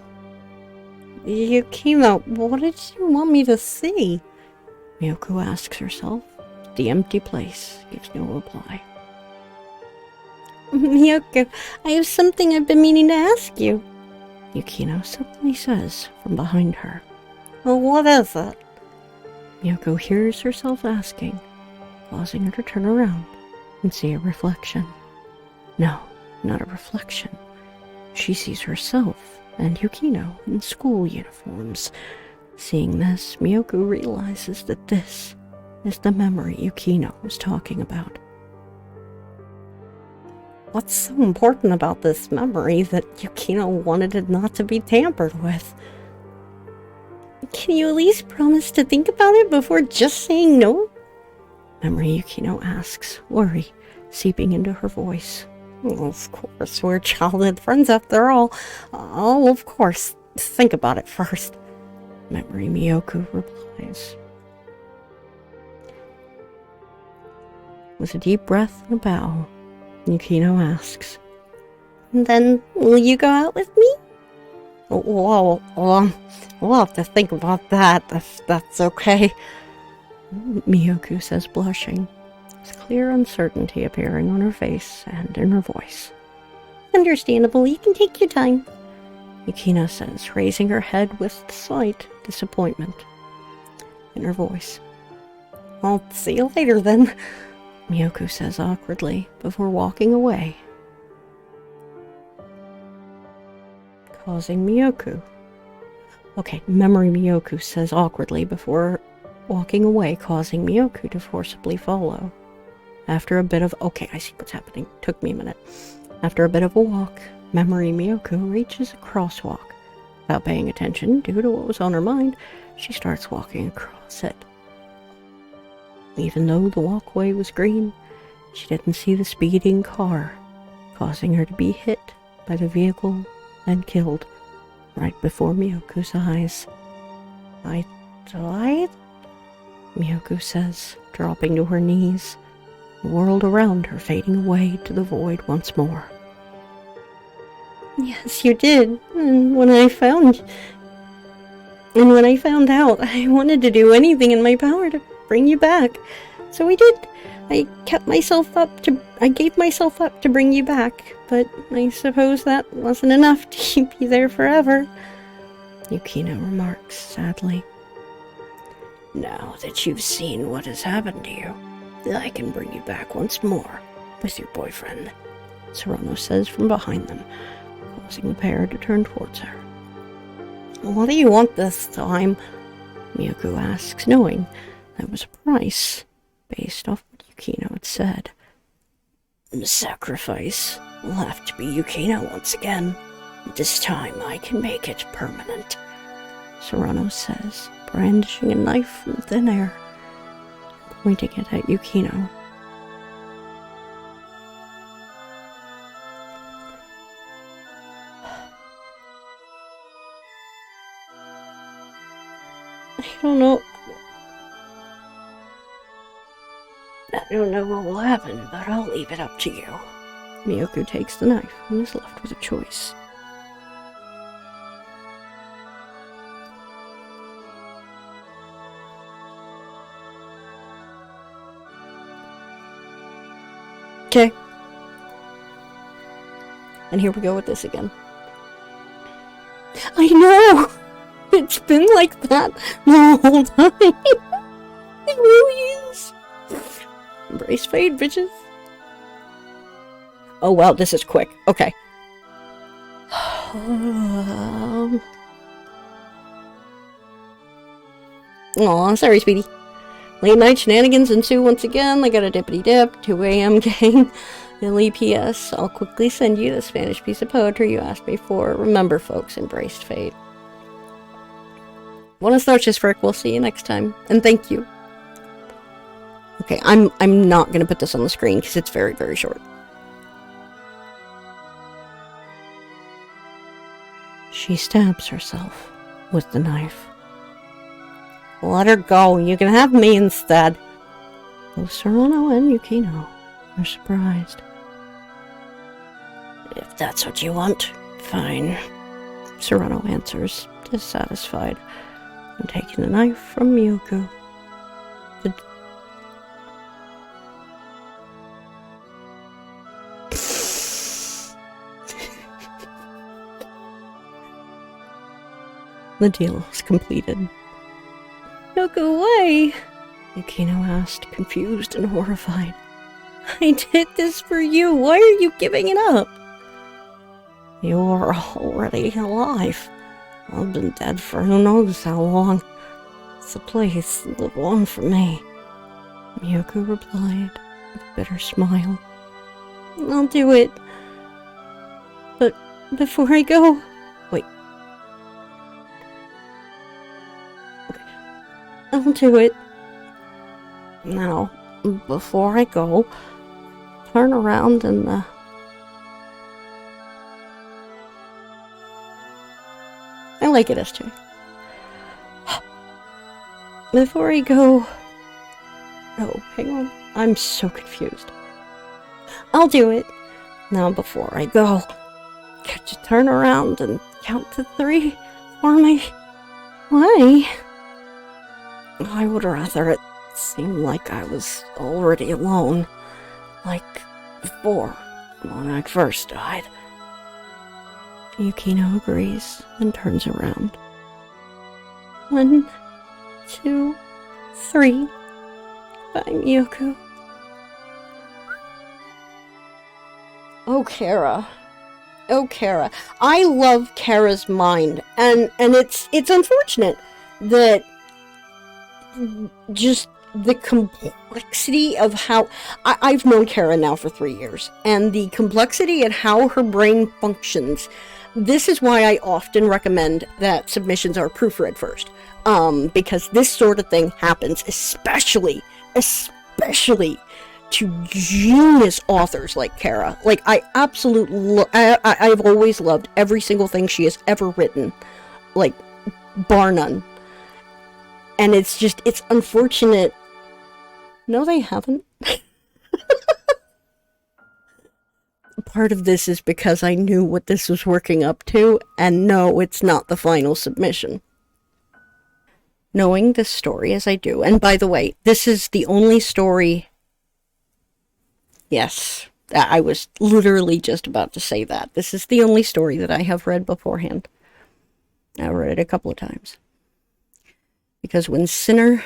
Yukino, what did you want me to see? Miyoko asks herself. The empty place gives no reply. Miyoko, I have something I've been meaning to ask you, Yukino suddenly says from behind her. Well, what is it? Miyoko hears herself asking, causing her to turn around and see a reflection. No, not a reflection. She sees herself and Yukino in school uniforms. Seeing this, Miyoko realizes that this is the memory Yukino was talking about. What's so important about this memory that Yukino wanted it not to be tampered with? Can you at least promise to think about it before just saying no? Memory Yukino asks, worry seeping into her voice. Well, of course, we're childhood friends after all. Oh, of course, think about it first. Memory Miyoko replies. With a deep breath and a bow, Yukino asks, Then will you go out with me? Whoa, we'll have to think about that, if that's okay. Miyoku says, blushing. There's clear uncertainty appearing on her face and in her voice. Understandable, you can take your time, Yukino says, raising her head with slight disappointment in her voice. I'll see you later then, Miyoku says awkwardly before walking away, causing Miyoku. Memory Miyoku says awkwardly before walking away, causing Miyoku to forcibly follow. After a bit of, I see what's happening. Took me a minute. After a bit of a walk, Memory Miyoku reaches a crosswalk. Without paying attention due to what was on her mind, she starts walking across it. Even though the walkway was green, she didn't see the speeding car, causing her to be hit by the vehicle and killed right before Miyoku's eyes. I died? Miyoku says, dropping to her knees, the world around her fading away to the void once more. Yes, you did. And when I found out, I wanted to do anything in my power to bring you back. So I did. I gave myself up to bring you back, but I suppose that wasn't enough to keep you there forever, Yukino remarks sadly. Now that you've seen what has happened to you, I can bring you back once more with your boyfriend, Serrano says from behind them, causing the pair to turn towards her. What do you want this time? Miyoku asks, knowing that was a price based off what Yukino had said. The sacrifice will have to be Yukino once again. This time I can make it permanent, Serrano says, brandishing a knife from thin air, pointing it at Yukino. I don't know what will happen, but I'll leave it up to you. Miyoku takes the knife and is left with a choice. Okay. And here we go with this again. I know! It's been like that the whole time. It really is. Embrace fate, bitches. Oh wow, this is quick. Okay. Aw, sorry, sweetie. Late night shenanigans ensue once again. I got a dippity dip, 2 a.m. gang. Lily P.S. I'll quickly send you the Spanish piece of poetry you asked me for. Remember, folks, embraced fate. Buenas noches, Frick. We'll see you next time. And thank you. Okay, I'm not going to put this on the screen because it's very, very short. She stabs herself with the knife. Let her go. You can have me instead. Both Serrano and Yukino are surprised. If that's what you want, fine. Serrano answers, dissatisfied, and taking the knife from Miyoku. The deal is completed. Don't go away, Yukino asked, confused and horrified. I did this for you. Why are you giving it up? You're already alive. I've been dead for who knows how long. So please, live on for me, Miyoku replied with a bitter smile. I'll do it. But before I go... Wait. Okay. I'll do it. Now, before I go, turn around and, I like it, SJ. Before I go... Oh, hang on. I'm so confused. I'll do it. Now, before I go, Could you turn around and count to 3 for me? Why? I would rather it seem like I was already alone, like before, when I first died. Yukino agrees and turns around. 1, 2, 3. Bye, Miyoko. Oh, Kara. Oh, Kara. I love Kara's mind, and it's unfortunate that just the complexity of how I've known Kara now for 3 years, and the complexity and how her brain functions. This is why I often recommend that submissions are proofread first, because this sort of thing happens, especially to genius authors like Kara. Like, I absolutely, I've always loved every single thing she has ever written, like, bar none. And it's unfortunate. No, they haven't. Part of this is because I knew what this was working up to, and no, it's not the final submission. Knowing this story as I do, and by the way, this is the only story. Yes, I was literally just about to say that. This is the only story that I have read beforehand. I read it a couple of times. Because when Sinner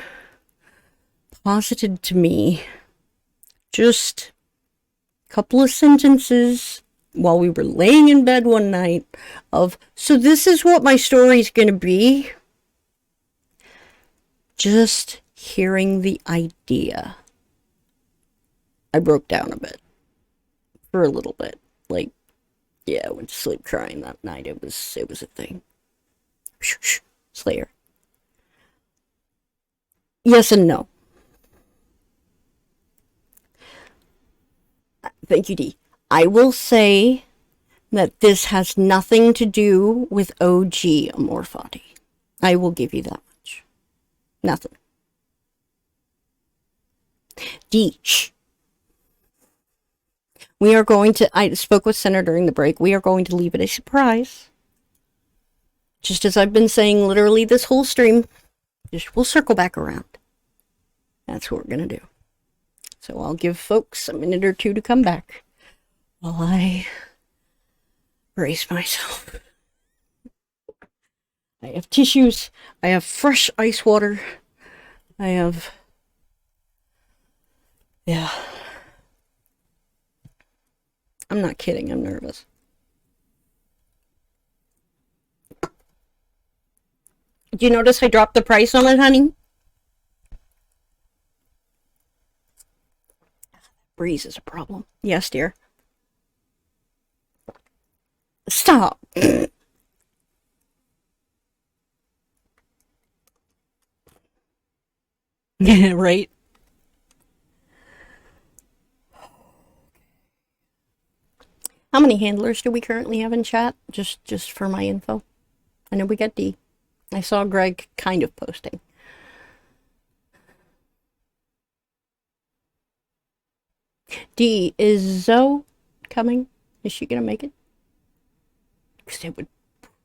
posited to me just a couple of sentences while we were laying in bed one night of, so this is what my story's gonna be, just hearing the idea, I broke down a bit. For a little bit. Like, yeah, I went to sleep crying that night. It was a thing. Shh, Slayer. Yes and no. Thank you, Dee. I will say that this has nothing to do with OG Amor Fati. I will give you that much. Nothing. Dee, shh. We are going to, I spoke with Senator during the break, we are going to leave it a surprise. Just as I've been saying literally this whole stream, we'll circle back around. That's what we're going to do. So I'll give folks a minute or two to come back while I brace myself. I have tissues. I have fresh ice water. I have... Yeah. I'm not kidding. I'm nervous. Do you notice I dropped the price on it, honey? Breeze is a problem. Yes, dear. Stop. Yeah, right? How many handlers do we currently have in chat? Just for my info. I know we got D. I saw Greg kind of posting. D, is Zoe coming? Is she gonna make it? Because it would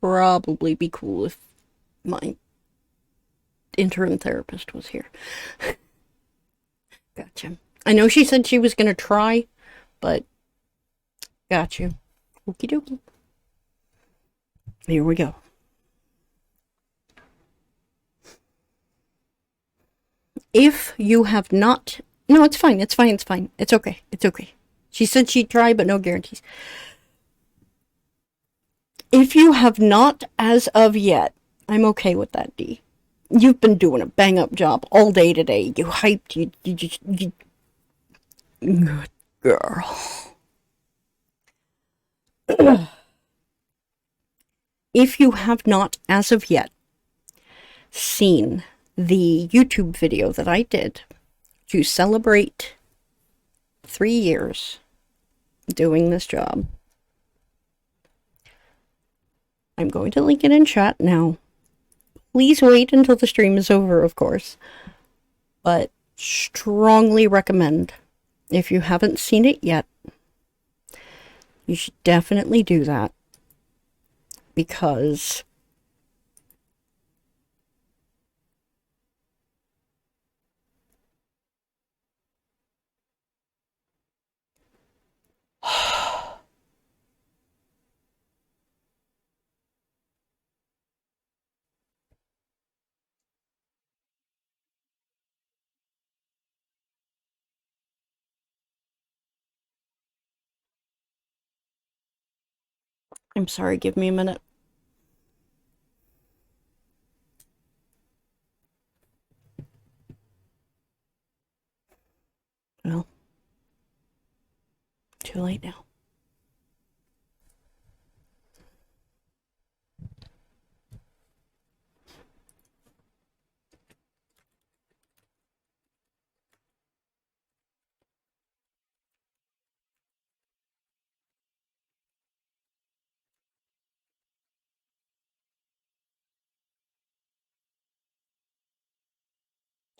probably be cool if my interim therapist was here. Gotcha. I know she said she was gonna try, but got you. Okie dokie. Here we go. If you have not... No, it's fine. It's fine. It's fine. It's okay. It's okay. She said she'd try, but no guarantees. If you have not as of yet, I'm okay with that, D. You've been doing a bang-up job all day today. You hyped. You just... Good girl. If you have not as of yet seen the YouTube video that I did to celebrate 3 years doing this job, I'm going to link it in chat now. Please wait until the stream is over, of course, but strongly recommend, if you haven't seen it yet, you should definitely do that. because I'm sorry, give me a minute. Well, too late now.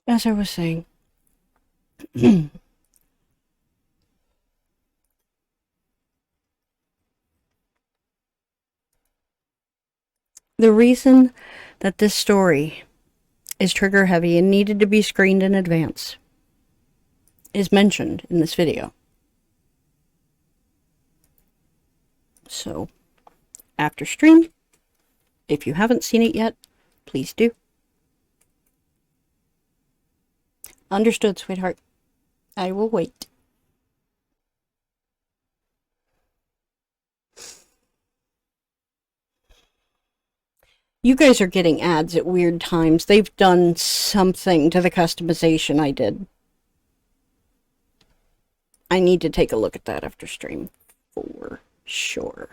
As I was saying, the reason that this story is trigger heavy and needed to be screened in advance is mentioned in this video. So, after stream, if you haven't seen it yet, please do. Understood, sweetheart. I will wait. You guys are getting ads at weird times. They've done something to the customization I did. I need to take a look at that after stream, for sure.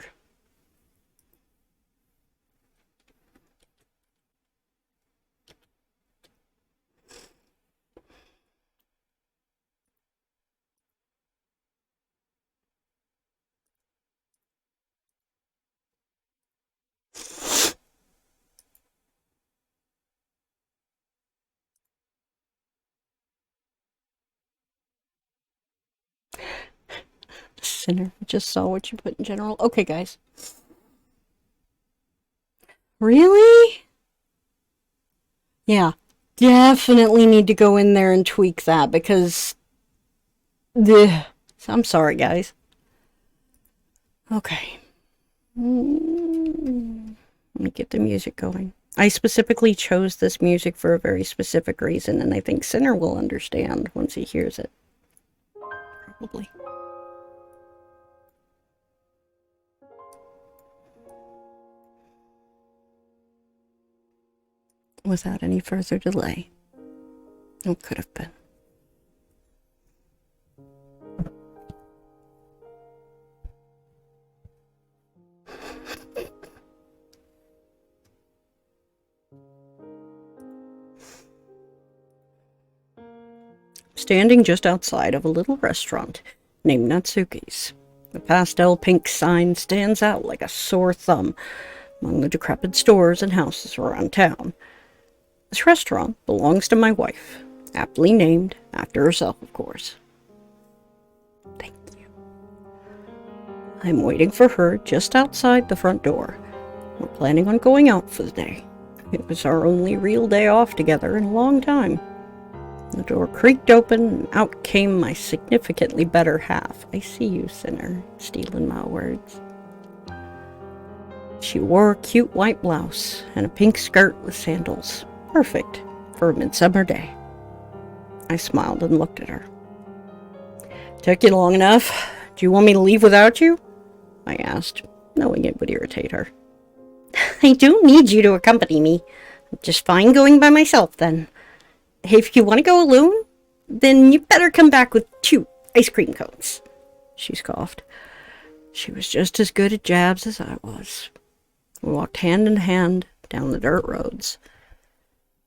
Sinner, just saw what you put in general. Okay, guys. Really? Yeah, definitely need to go in there and tweak that because... Ugh. I'm sorry, guys. Okay. Let me get the music going. I specifically chose this music for a very specific reason, and I think Sinner will understand once he hears it. Probably. Without any further delay. It could have been. Standing just outside of a little restaurant named Natsuki's. The pastel pink sign stands out like a sore thumb among the decrepit stores and houses around town. This restaurant belongs to my wife, aptly named after herself, of course. Thank you. I'm waiting for her just outside the front door. We're planning on going out for the day. It was our only real day off together in a long time. The door creaked open, and out came my significantly better half. I see you, Sinner, stealing my words. She wore a cute white blouse and a pink skirt with sandals. Perfect for a midsummer day. I smiled and looked at her. Took you long enough. Do you want me to leave without you? I asked, knowing it would irritate her. I don't need you to accompany me. I'm just fine going by myself, then. If you want to go alone, then you better come back with 2 ice cream cones. She scoffed. She was just as good at jabs as I was. We walked hand in hand down the dirt roads.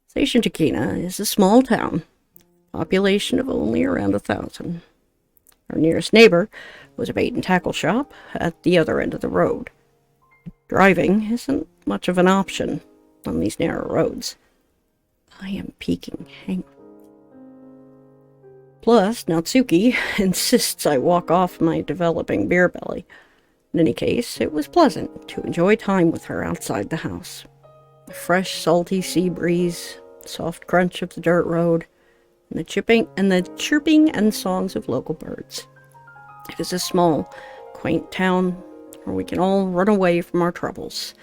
Station Takina is a small town, population of only around 1,000. Our nearest neighbor was a bait and tackle shop at the other end of the road. Driving isn't much of an option on these narrow roads. I am peaking hangry. Plus, Natsuki insists I walk off my developing beer belly. In any case, it was pleasant to enjoy time with her outside the house. The fresh, salty sea breeze, the soft crunch of the dirt road, and the chirping and songs of local birds. It is a small, quaint town where we can all run away from our troubles.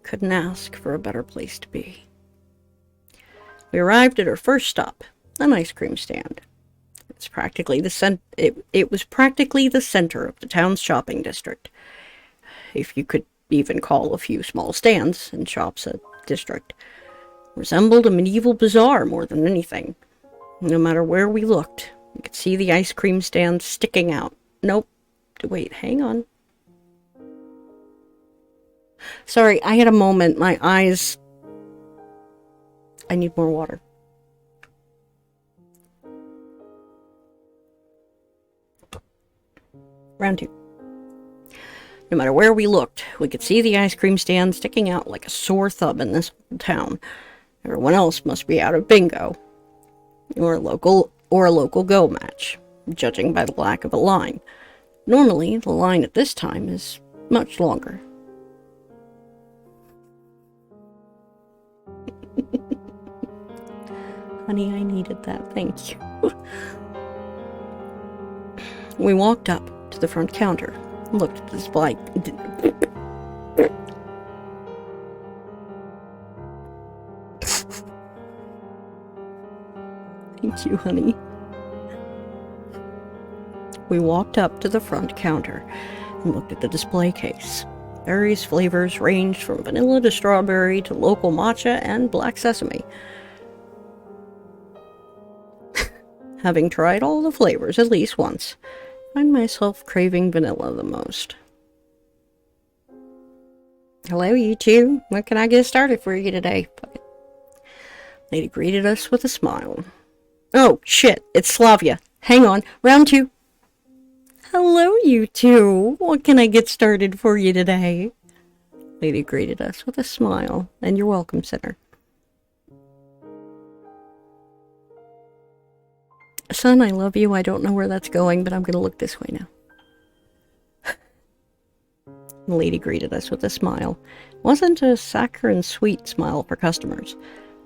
Couldn't ask for a better place to be. We arrived at our first stop, an ice cream stand. It was practically the center of the town's shopping district, if you could even call a few small stands and shops a district. It resembled a medieval bazaar more than anything. No matter where we looked, we could see the ice cream stand sticking out. Nope. Wait, hang on. Sorry, I had a moment. My eyes... I need more water. Round 2. No matter where we looked, we could see the ice cream stand sticking out like a sore thumb in this town. Everyone else must be out of bingo. Or a local go match, judging by the lack of a line. Normally, the line at this time is much longer. Honey, I needed that. Thank you. We walked up to the front counter and looked at the display. Thank you, honey. We walked up to the front counter and looked at the display case. Various flavors ranged from vanilla to strawberry to local matcha and black sesame. Having tried all the flavors at least once, I find myself craving vanilla the most. Hello, you two. What can I get started for you today? Lady greeted us with a smile. Oh, shit, it's Slavia. Hang on, round 2. Hello, you two. What can I get started for you today? Lady greeted us with a smile, and you're welcome, Center. Son, I love you. I don't know where that's going, but I'm going to look this way now. The lady greeted us with a smile. It wasn't a saccharine sweet smile for customers.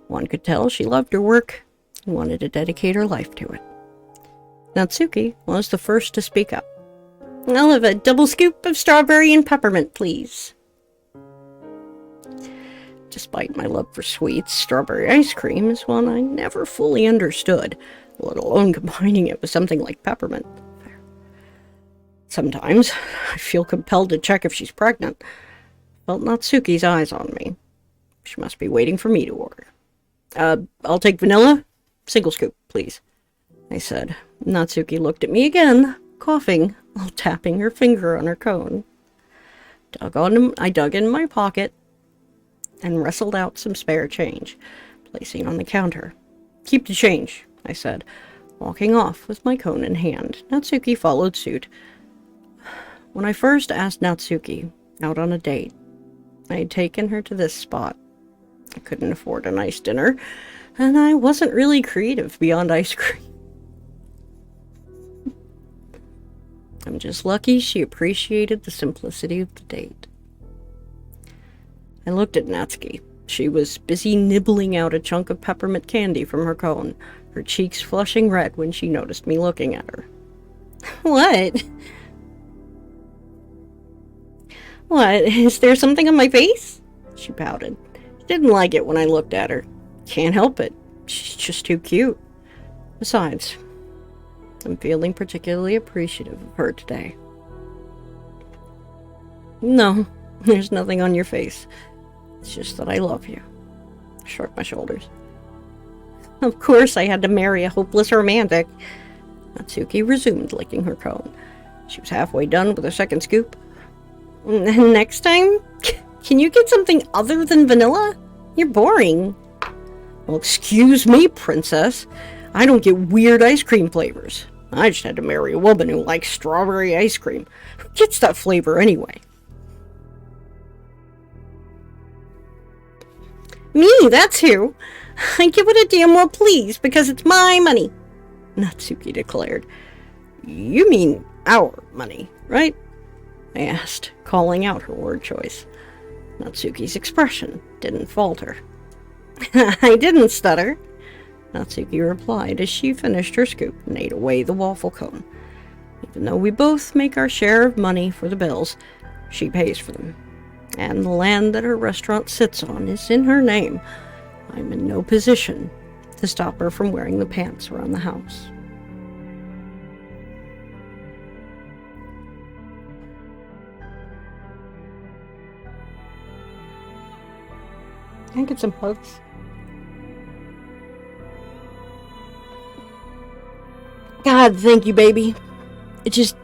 One could tell she loved her work and wanted to dedicate her life to it. Natsuki was the first to speak up. I'll have a double scoop of strawberry and peppermint, please. Despite my love for sweets, strawberry ice cream is one I never fully understood, let alone combining it with something like peppermint. Sometimes I feel compelled to check if she's pregnant. Felt Natsuki's eyes on me. She must be waiting for me to order. I'll take vanilla. Single scoop, please, I said. Natsuki looked at me again, coughing while tapping her finger on her cone. I dug in my pocket and wrestled out some spare change, placing it on the counter. Keep the change, I said, walking off with my cone in hand. Natsuki followed suit. When I first asked Natsuki out on a date, I had taken her to this spot. I couldn't afford a nice dinner, and I wasn't really creative beyond ice cream. I'm just lucky she appreciated the simplicity of the date. I looked at Natsuki. She was busy nibbling out a chunk of peppermint candy from her cone, her cheeks flushing red when she noticed me looking at her. What? What? Is there something on my face? She pouted. She didn't like it when I looked at her. Can't help it. She's just too cute. Besides, I'm feeling particularly appreciative of her today. No, there's nothing on your face. It's just that I love you. I shrugged my shoulders. Of course I had to marry a hopeless romantic. Natsuki resumed licking her cone. She was halfway done with her second scoop. Next time, can you get something other than vanilla? You're boring. Well, excuse me, princess. I don't get weird ice cream flavors. I just had to marry a woman who likes strawberry ice cream. Who gets that flavor anyway? Me, that's who. I give it a damn well please, because it's my money, Natsuki declared. You mean our money, right? I asked, calling out her word choice. Natsuki's expression didn't falter. I didn't stutter, Natsuki replied as she finished her scoop and ate away the waffle cone. Even though we both make our share of money for the bills, she pays for them. And the land that her restaurant sits on is in her name. I'm in no position to stop her from wearing the pants around the house. Can I get some hugs? God, thank you, baby. This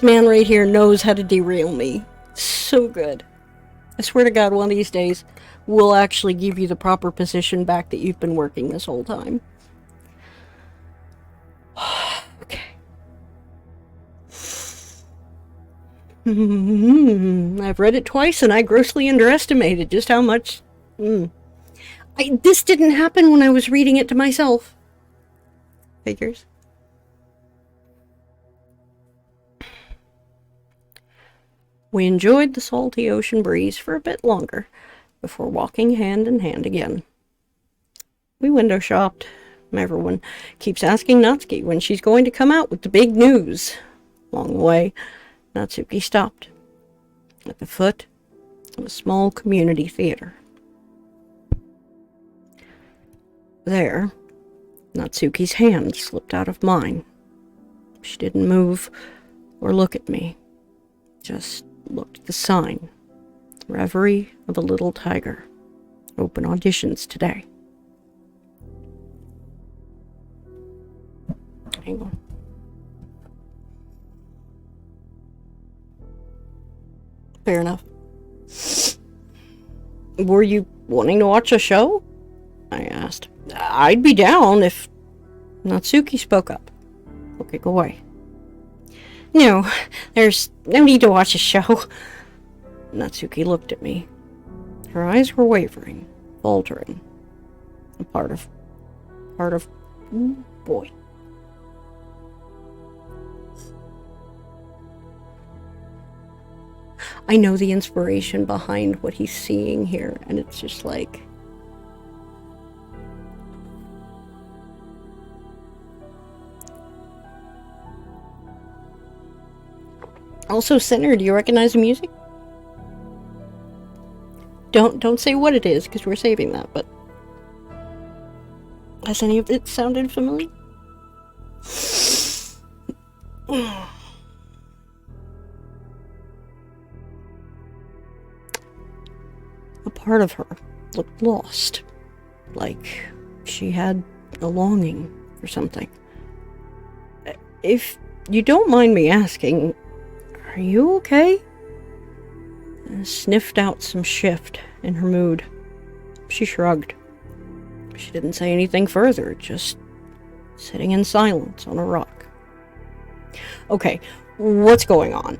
man right here knows how to derail me. So good. I swear to God, one of these days, we'll actually give you the proper position back that you've been working this whole time. Okay. I've read it twice and I grossly underestimated just how much... This didn't happen when I was reading it to myself. Figures. We enjoyed the salty ocean breeze for a bit longer before walking hand in hand again. We window shopped. Everyone keeps asking Natsuki when she's going to come out with the big news. Along the way, Natsuki stopped at the foot of a small community theater. There, Natsuki's hand slipped out of mine. She didn't move or look at me, just looked at the sign. Reverie of a Little Tiger. Open auditions today. Hang on. Fair enough. Were you wanting to watch a show? I asked. I'd be down if... Natsuki spoke up, looking away. No, there's no need to watch a show. Natsuki looked at me. Her eyes were wavering, faltering. A part of... boy. I know the inspiration behind what he's seeing here, and it's just like... Also, Sinner, do you recognize the music? Don't say what it is, because we're saving that, but... Has any of it sounded familiar? A part of her looked lost, like she had a longing for something. If you don't mind me asking, are you okay? I sniffed out some shift in her mood. She shrugged. She didn't say anything further, just sitting in silence on a rock. Okay, what's going on?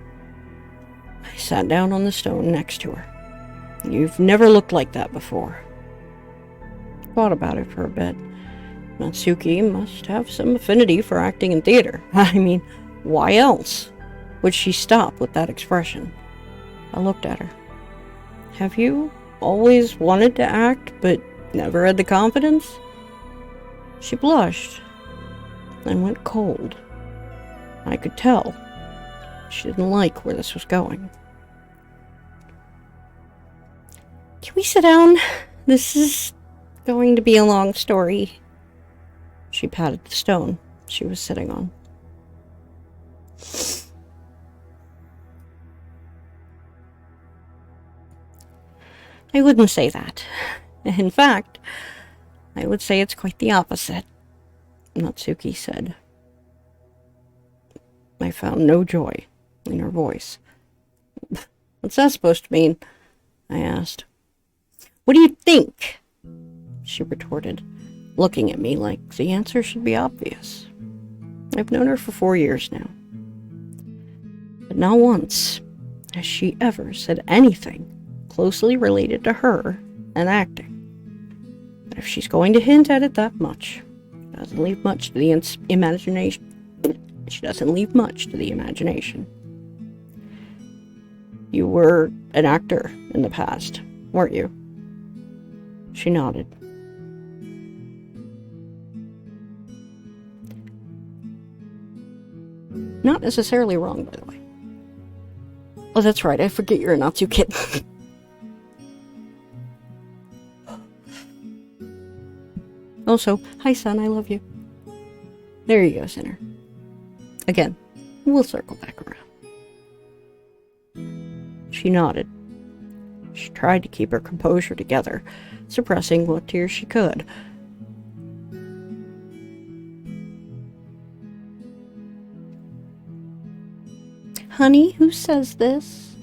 I sat down on the stone next to her. You've never looked like that before. Thought about it for a bit. Natsuki must have some affinity for acting in theater. I mean, why else would she stop with that expression? I looked at her. Have you always wanted to act, but never had the confidence? She blushed and went cold. I could tell she didn't like where this was going. Can we sit down? This is going to be a long story. She patted the stone she was sitting on. I wouldn't say that. In fact, I would say it's quite the opposite, Natsuki said. I found no joy in her voice. What's that supposed to mean? I asked. What do you think? She retorted, looking at me like the answer should be obvious. I've known her for 4 years now. But not once has she ever said anything closely related to her and acting. But if she's going to hint at it that much, she doesn't leave much to the imagination. You were an actor in the past, weren't you? She nodded. Not necessarily wrong, by the way. Oh, that's right, I forget you're a Natsu kid. Also, hi son, I love you. There you go, sinner. Again, we'll circle back around. She nodded. She tried to keep her composure together, suppressing what tears she could. Honey, who says this?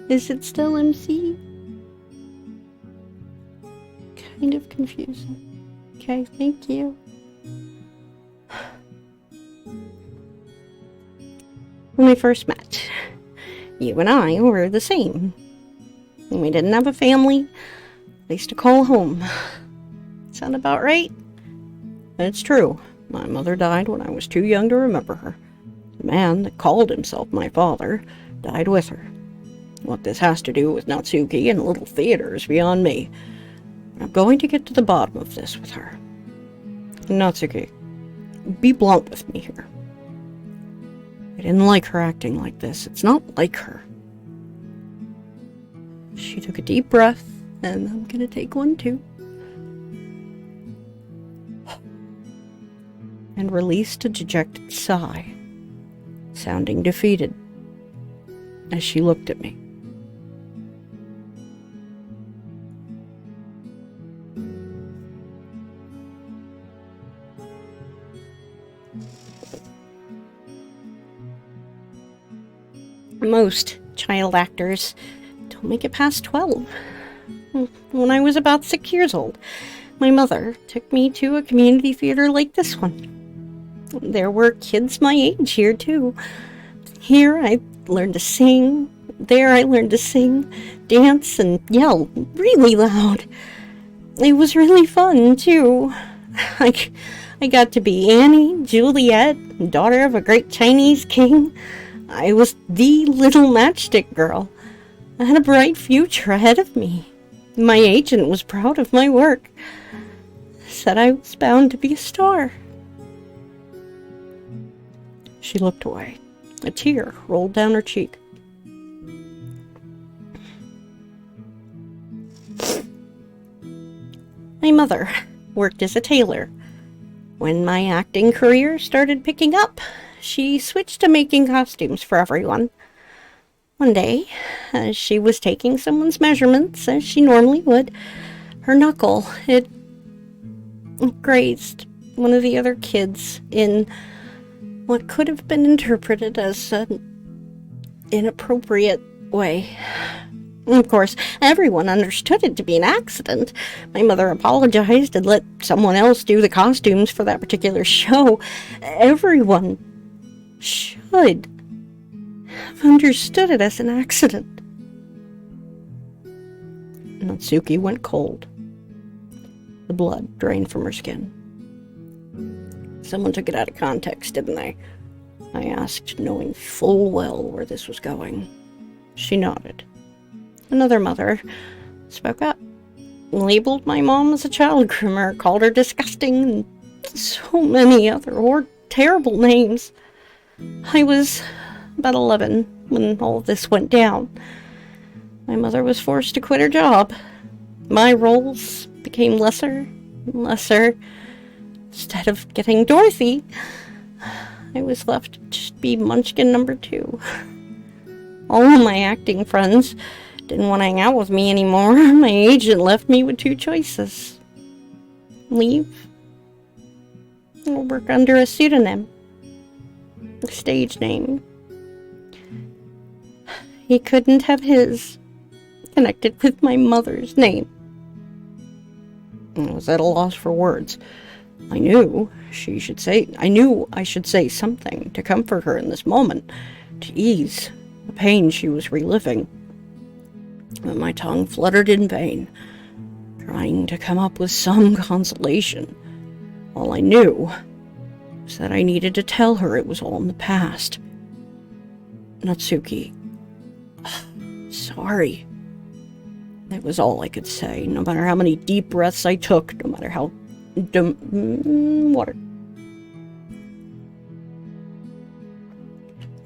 Is it still MC? Kind of confusing. Okay, thank you. When we first met, you and I were the same. We didn't have a family, place to call home. Sound about right? It's true. My mother died when I was too young to remember her. The man that called himself my father died with her. What this has to do with Natsuki and little theater is beyond me. I'm going to get to the bottom of this with her. Natsuki, be blunt with me here. I didn't like her acting like this. It's not like her. She took a deep breath, and I'm gonna take one too. And released a dejected sigh, sounding defeated, as she looked at me. Most child actors don't make it past 12. When I was about 6 years old, my mother took me to a community theater like this one. There were kids my age here, too. Here I learned to sing. There I learned to sing, dance, and yell really loud. It was really fun, too. I got to be Annie, Juliet, daughter of a great Chinese king. I was the little matchstick girl. I had a bright future ahead of me. My agent was proud of my work. Said I was bound to be a star. She looked away. A tear rolled down her cheek. My mother worked as a tailor. When my acting career started picking up, she switched to making costumes for everyone. One day, as she was taking someone's measurements, as she normally would, her knuckle, it grazed one of the other kids in what could have been interpreted as an inappropriate way. Of course, everyone understood it to be an accident. My mother apologized and let someone else do the costumes for that particular show. Everyone should have understood it as an accident. Natsuki went cold. The blood drained from her skin. Someone took it out of context, didn't they? I asked, knowing full well where this was going. She nodded. Another mother spoke up, labeled my mom as a child groomer, called her disgusting, and so many other terrible names. I was about 11 when all of this went down. My mother was forced to quit her job. My roles became lesser and lesser. Instead of getting Dorothy, I was left to just be Munchkin number 2. All of my acting friends didn't want to hang out with me anymore. My agent left me with 2 choices. Leave or work under a pseudonym, a stage name. He couldn't have his connected with my mother's name. I was at a loss for words. I knew I should say something to comfort her in this moment, to ease the pain she was reliving. But my tongue fluttered in vain, trying to come up with some consolation. All I knew was that I needed to tell her it was all in the past. Natsuki, sorry. That was all I could say, no matter how many deep breaths I took, no matter how... water.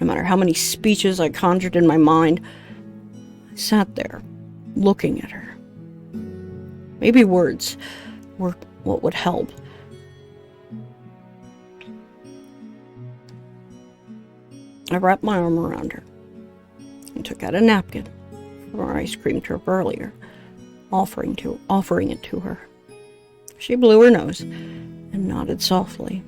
No matter how many speeches I conjured in my mind, I sat there, looking at her. Maybe words were what would help. I wrapped my arm around her and took out a napkin from our ice cream trip earlier, offering it to her. She blew her nose and nodded softly.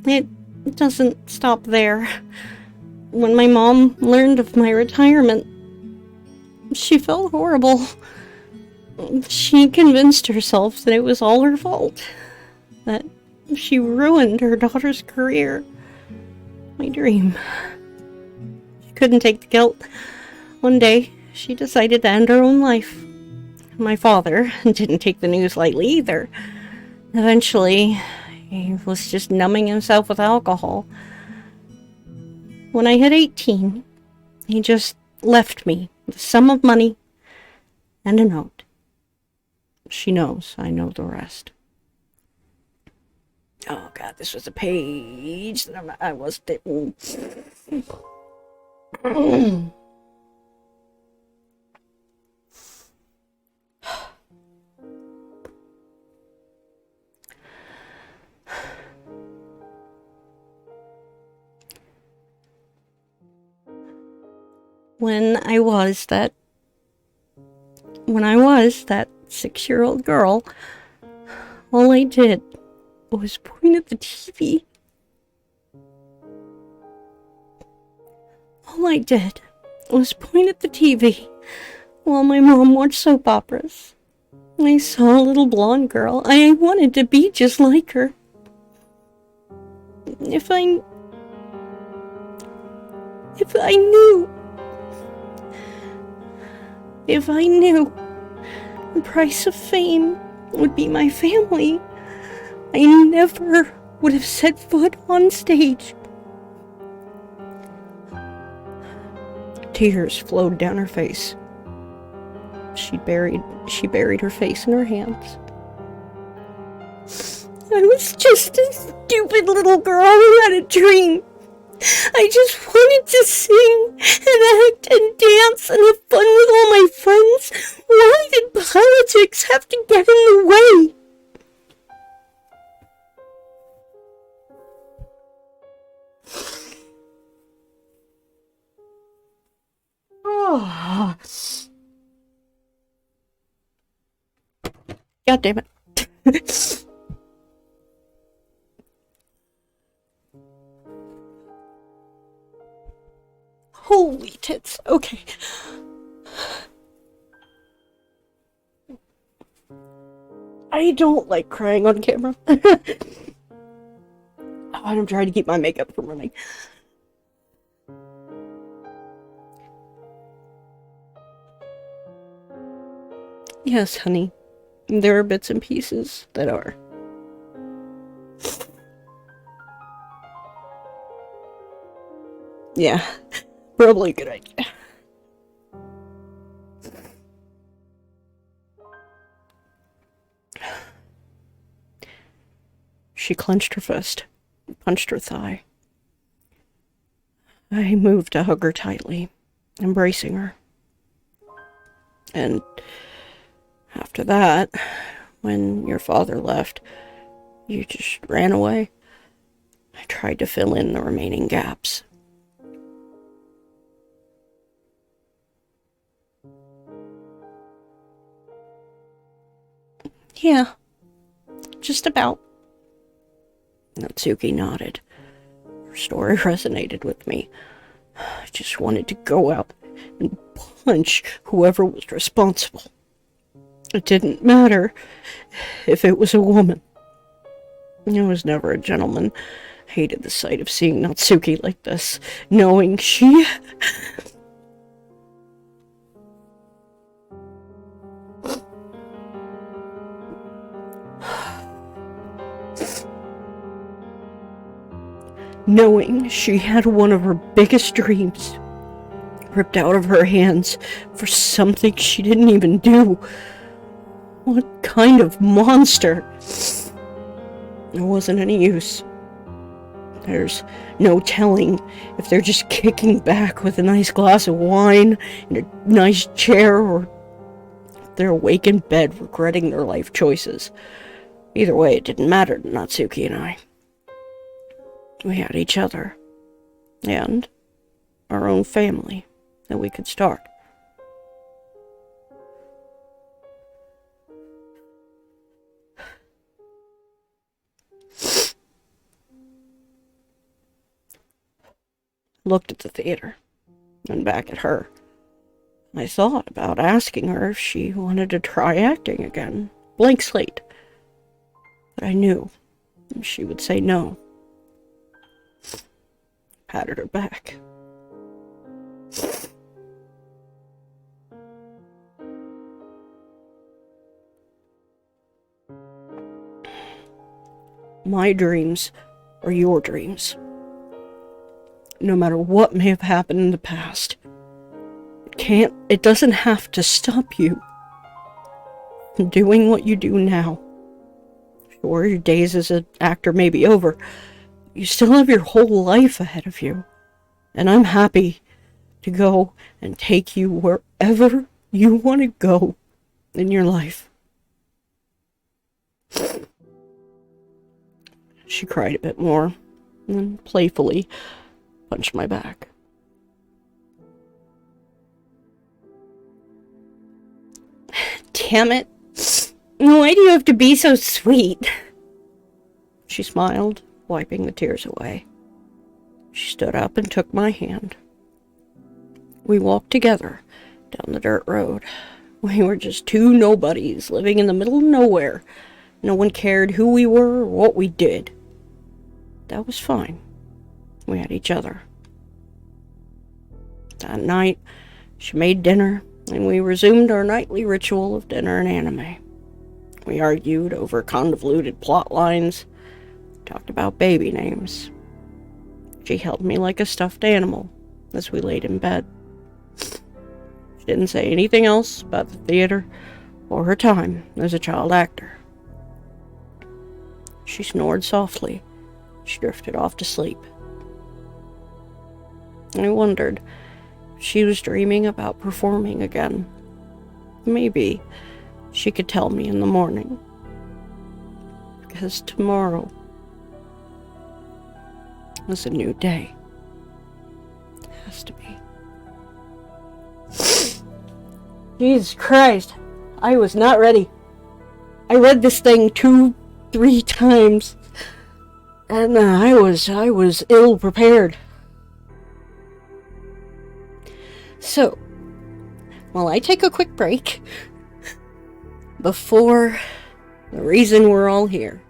It doesn't stop there. When my mom learned of my retirement, she felt horrible. She convinced herself that it was all her fault, that she ruined her daughter's career, my dream. She couldn't take the guilt. One day, she decided to end her own life. My father didn't take the news lightly either. Eventually, he was just numbing himself with alcohol. When I hit 18, he just left me with a sum of money and a note. She knows, I know the rest. Oh God, this was a page that I was... When I was that 6-year-old girl, all I did was point at the TV. All I did was point at the TV while my mom watched soap operas. I saw a little blonde girl. I wanted to be just like her. If I knew the price of fame would be my family, I never would have set foot on stage. Tears flowed down her face. She buried her face in her hands. I was just a stupid little girl who had a dream. I just wanted to sing and act and dance and have fun with all my friends. Why did politics have to get in the way? Oh. God damn it. Holy tits. Okay. I don't like crying on camera. I'm trying to keep my makeup from running. Yes, honey. There are bits and pieces that are. Yeah, probably a good idea. She clenched her fist, punched her thigh. I moved to hug her tightly, embracing her. And after that, when your father left, you just ran away. I tried to fill in the remaining gaps. Yeah, just about. Natsuki nodded. Her story resonated with me. I just wanted to go out and punch whoever was responsible. It didn't matter if it was a woman. I was never a gentleman. Hated the sight of seeing Natsuki like this, knowing she... knowing she had one of her biggest dreams ripped out of her hands for something she didn't even do. What kind of monster? It wasn't any use. There's no telling if they're just kicking back with a nice glass of wine and a nice chair, or if they're awake in bed regretting their life choices. Either way, it didn't matter to Natsuki and I. We had each other, and our own family that we could start. Looked at the theater, and back at her. I thought about asking her if she wanted to try acting again. Blank slate. But I knew she would say no. Patted her back. My dreams are your dreams. No matter what may have happened in the past, it doesn't have to stop you from doing what you do now. Sure, your days as an actor may be over. You still have your whole life ahead of you. And I'm happy to go and take you wherever you want to go in your life. She cried a bit more, and playfully punched my back. Damn it. Why do you have to be so sweet? She smiled, wiping the tears away. She stood up and took my hand. We walked together down the dirt road. We were just two nobodies living in the middle of nowhere. No one cared who we were or what we did. That was fine. We had each other. That night, she made dinner, and we resumed our nightly ritual of dinner and anime. We argued over convoluted plot lines, talked about baby names. She held me like a stuffed animal as we laid in bed. She didn't say anything else about the theater or her time as a child actor. She snored softly. She drifted off to sleep. I wondered if she was dreaming about performing again. Maybe she could tell me in the morning. Because tomorrow is a new day. It has to be. Jesus Christ. I was not ready. I read this thing 2-3 times. And I was ill prepared. So, while I take a quick break, before the reason we're all here,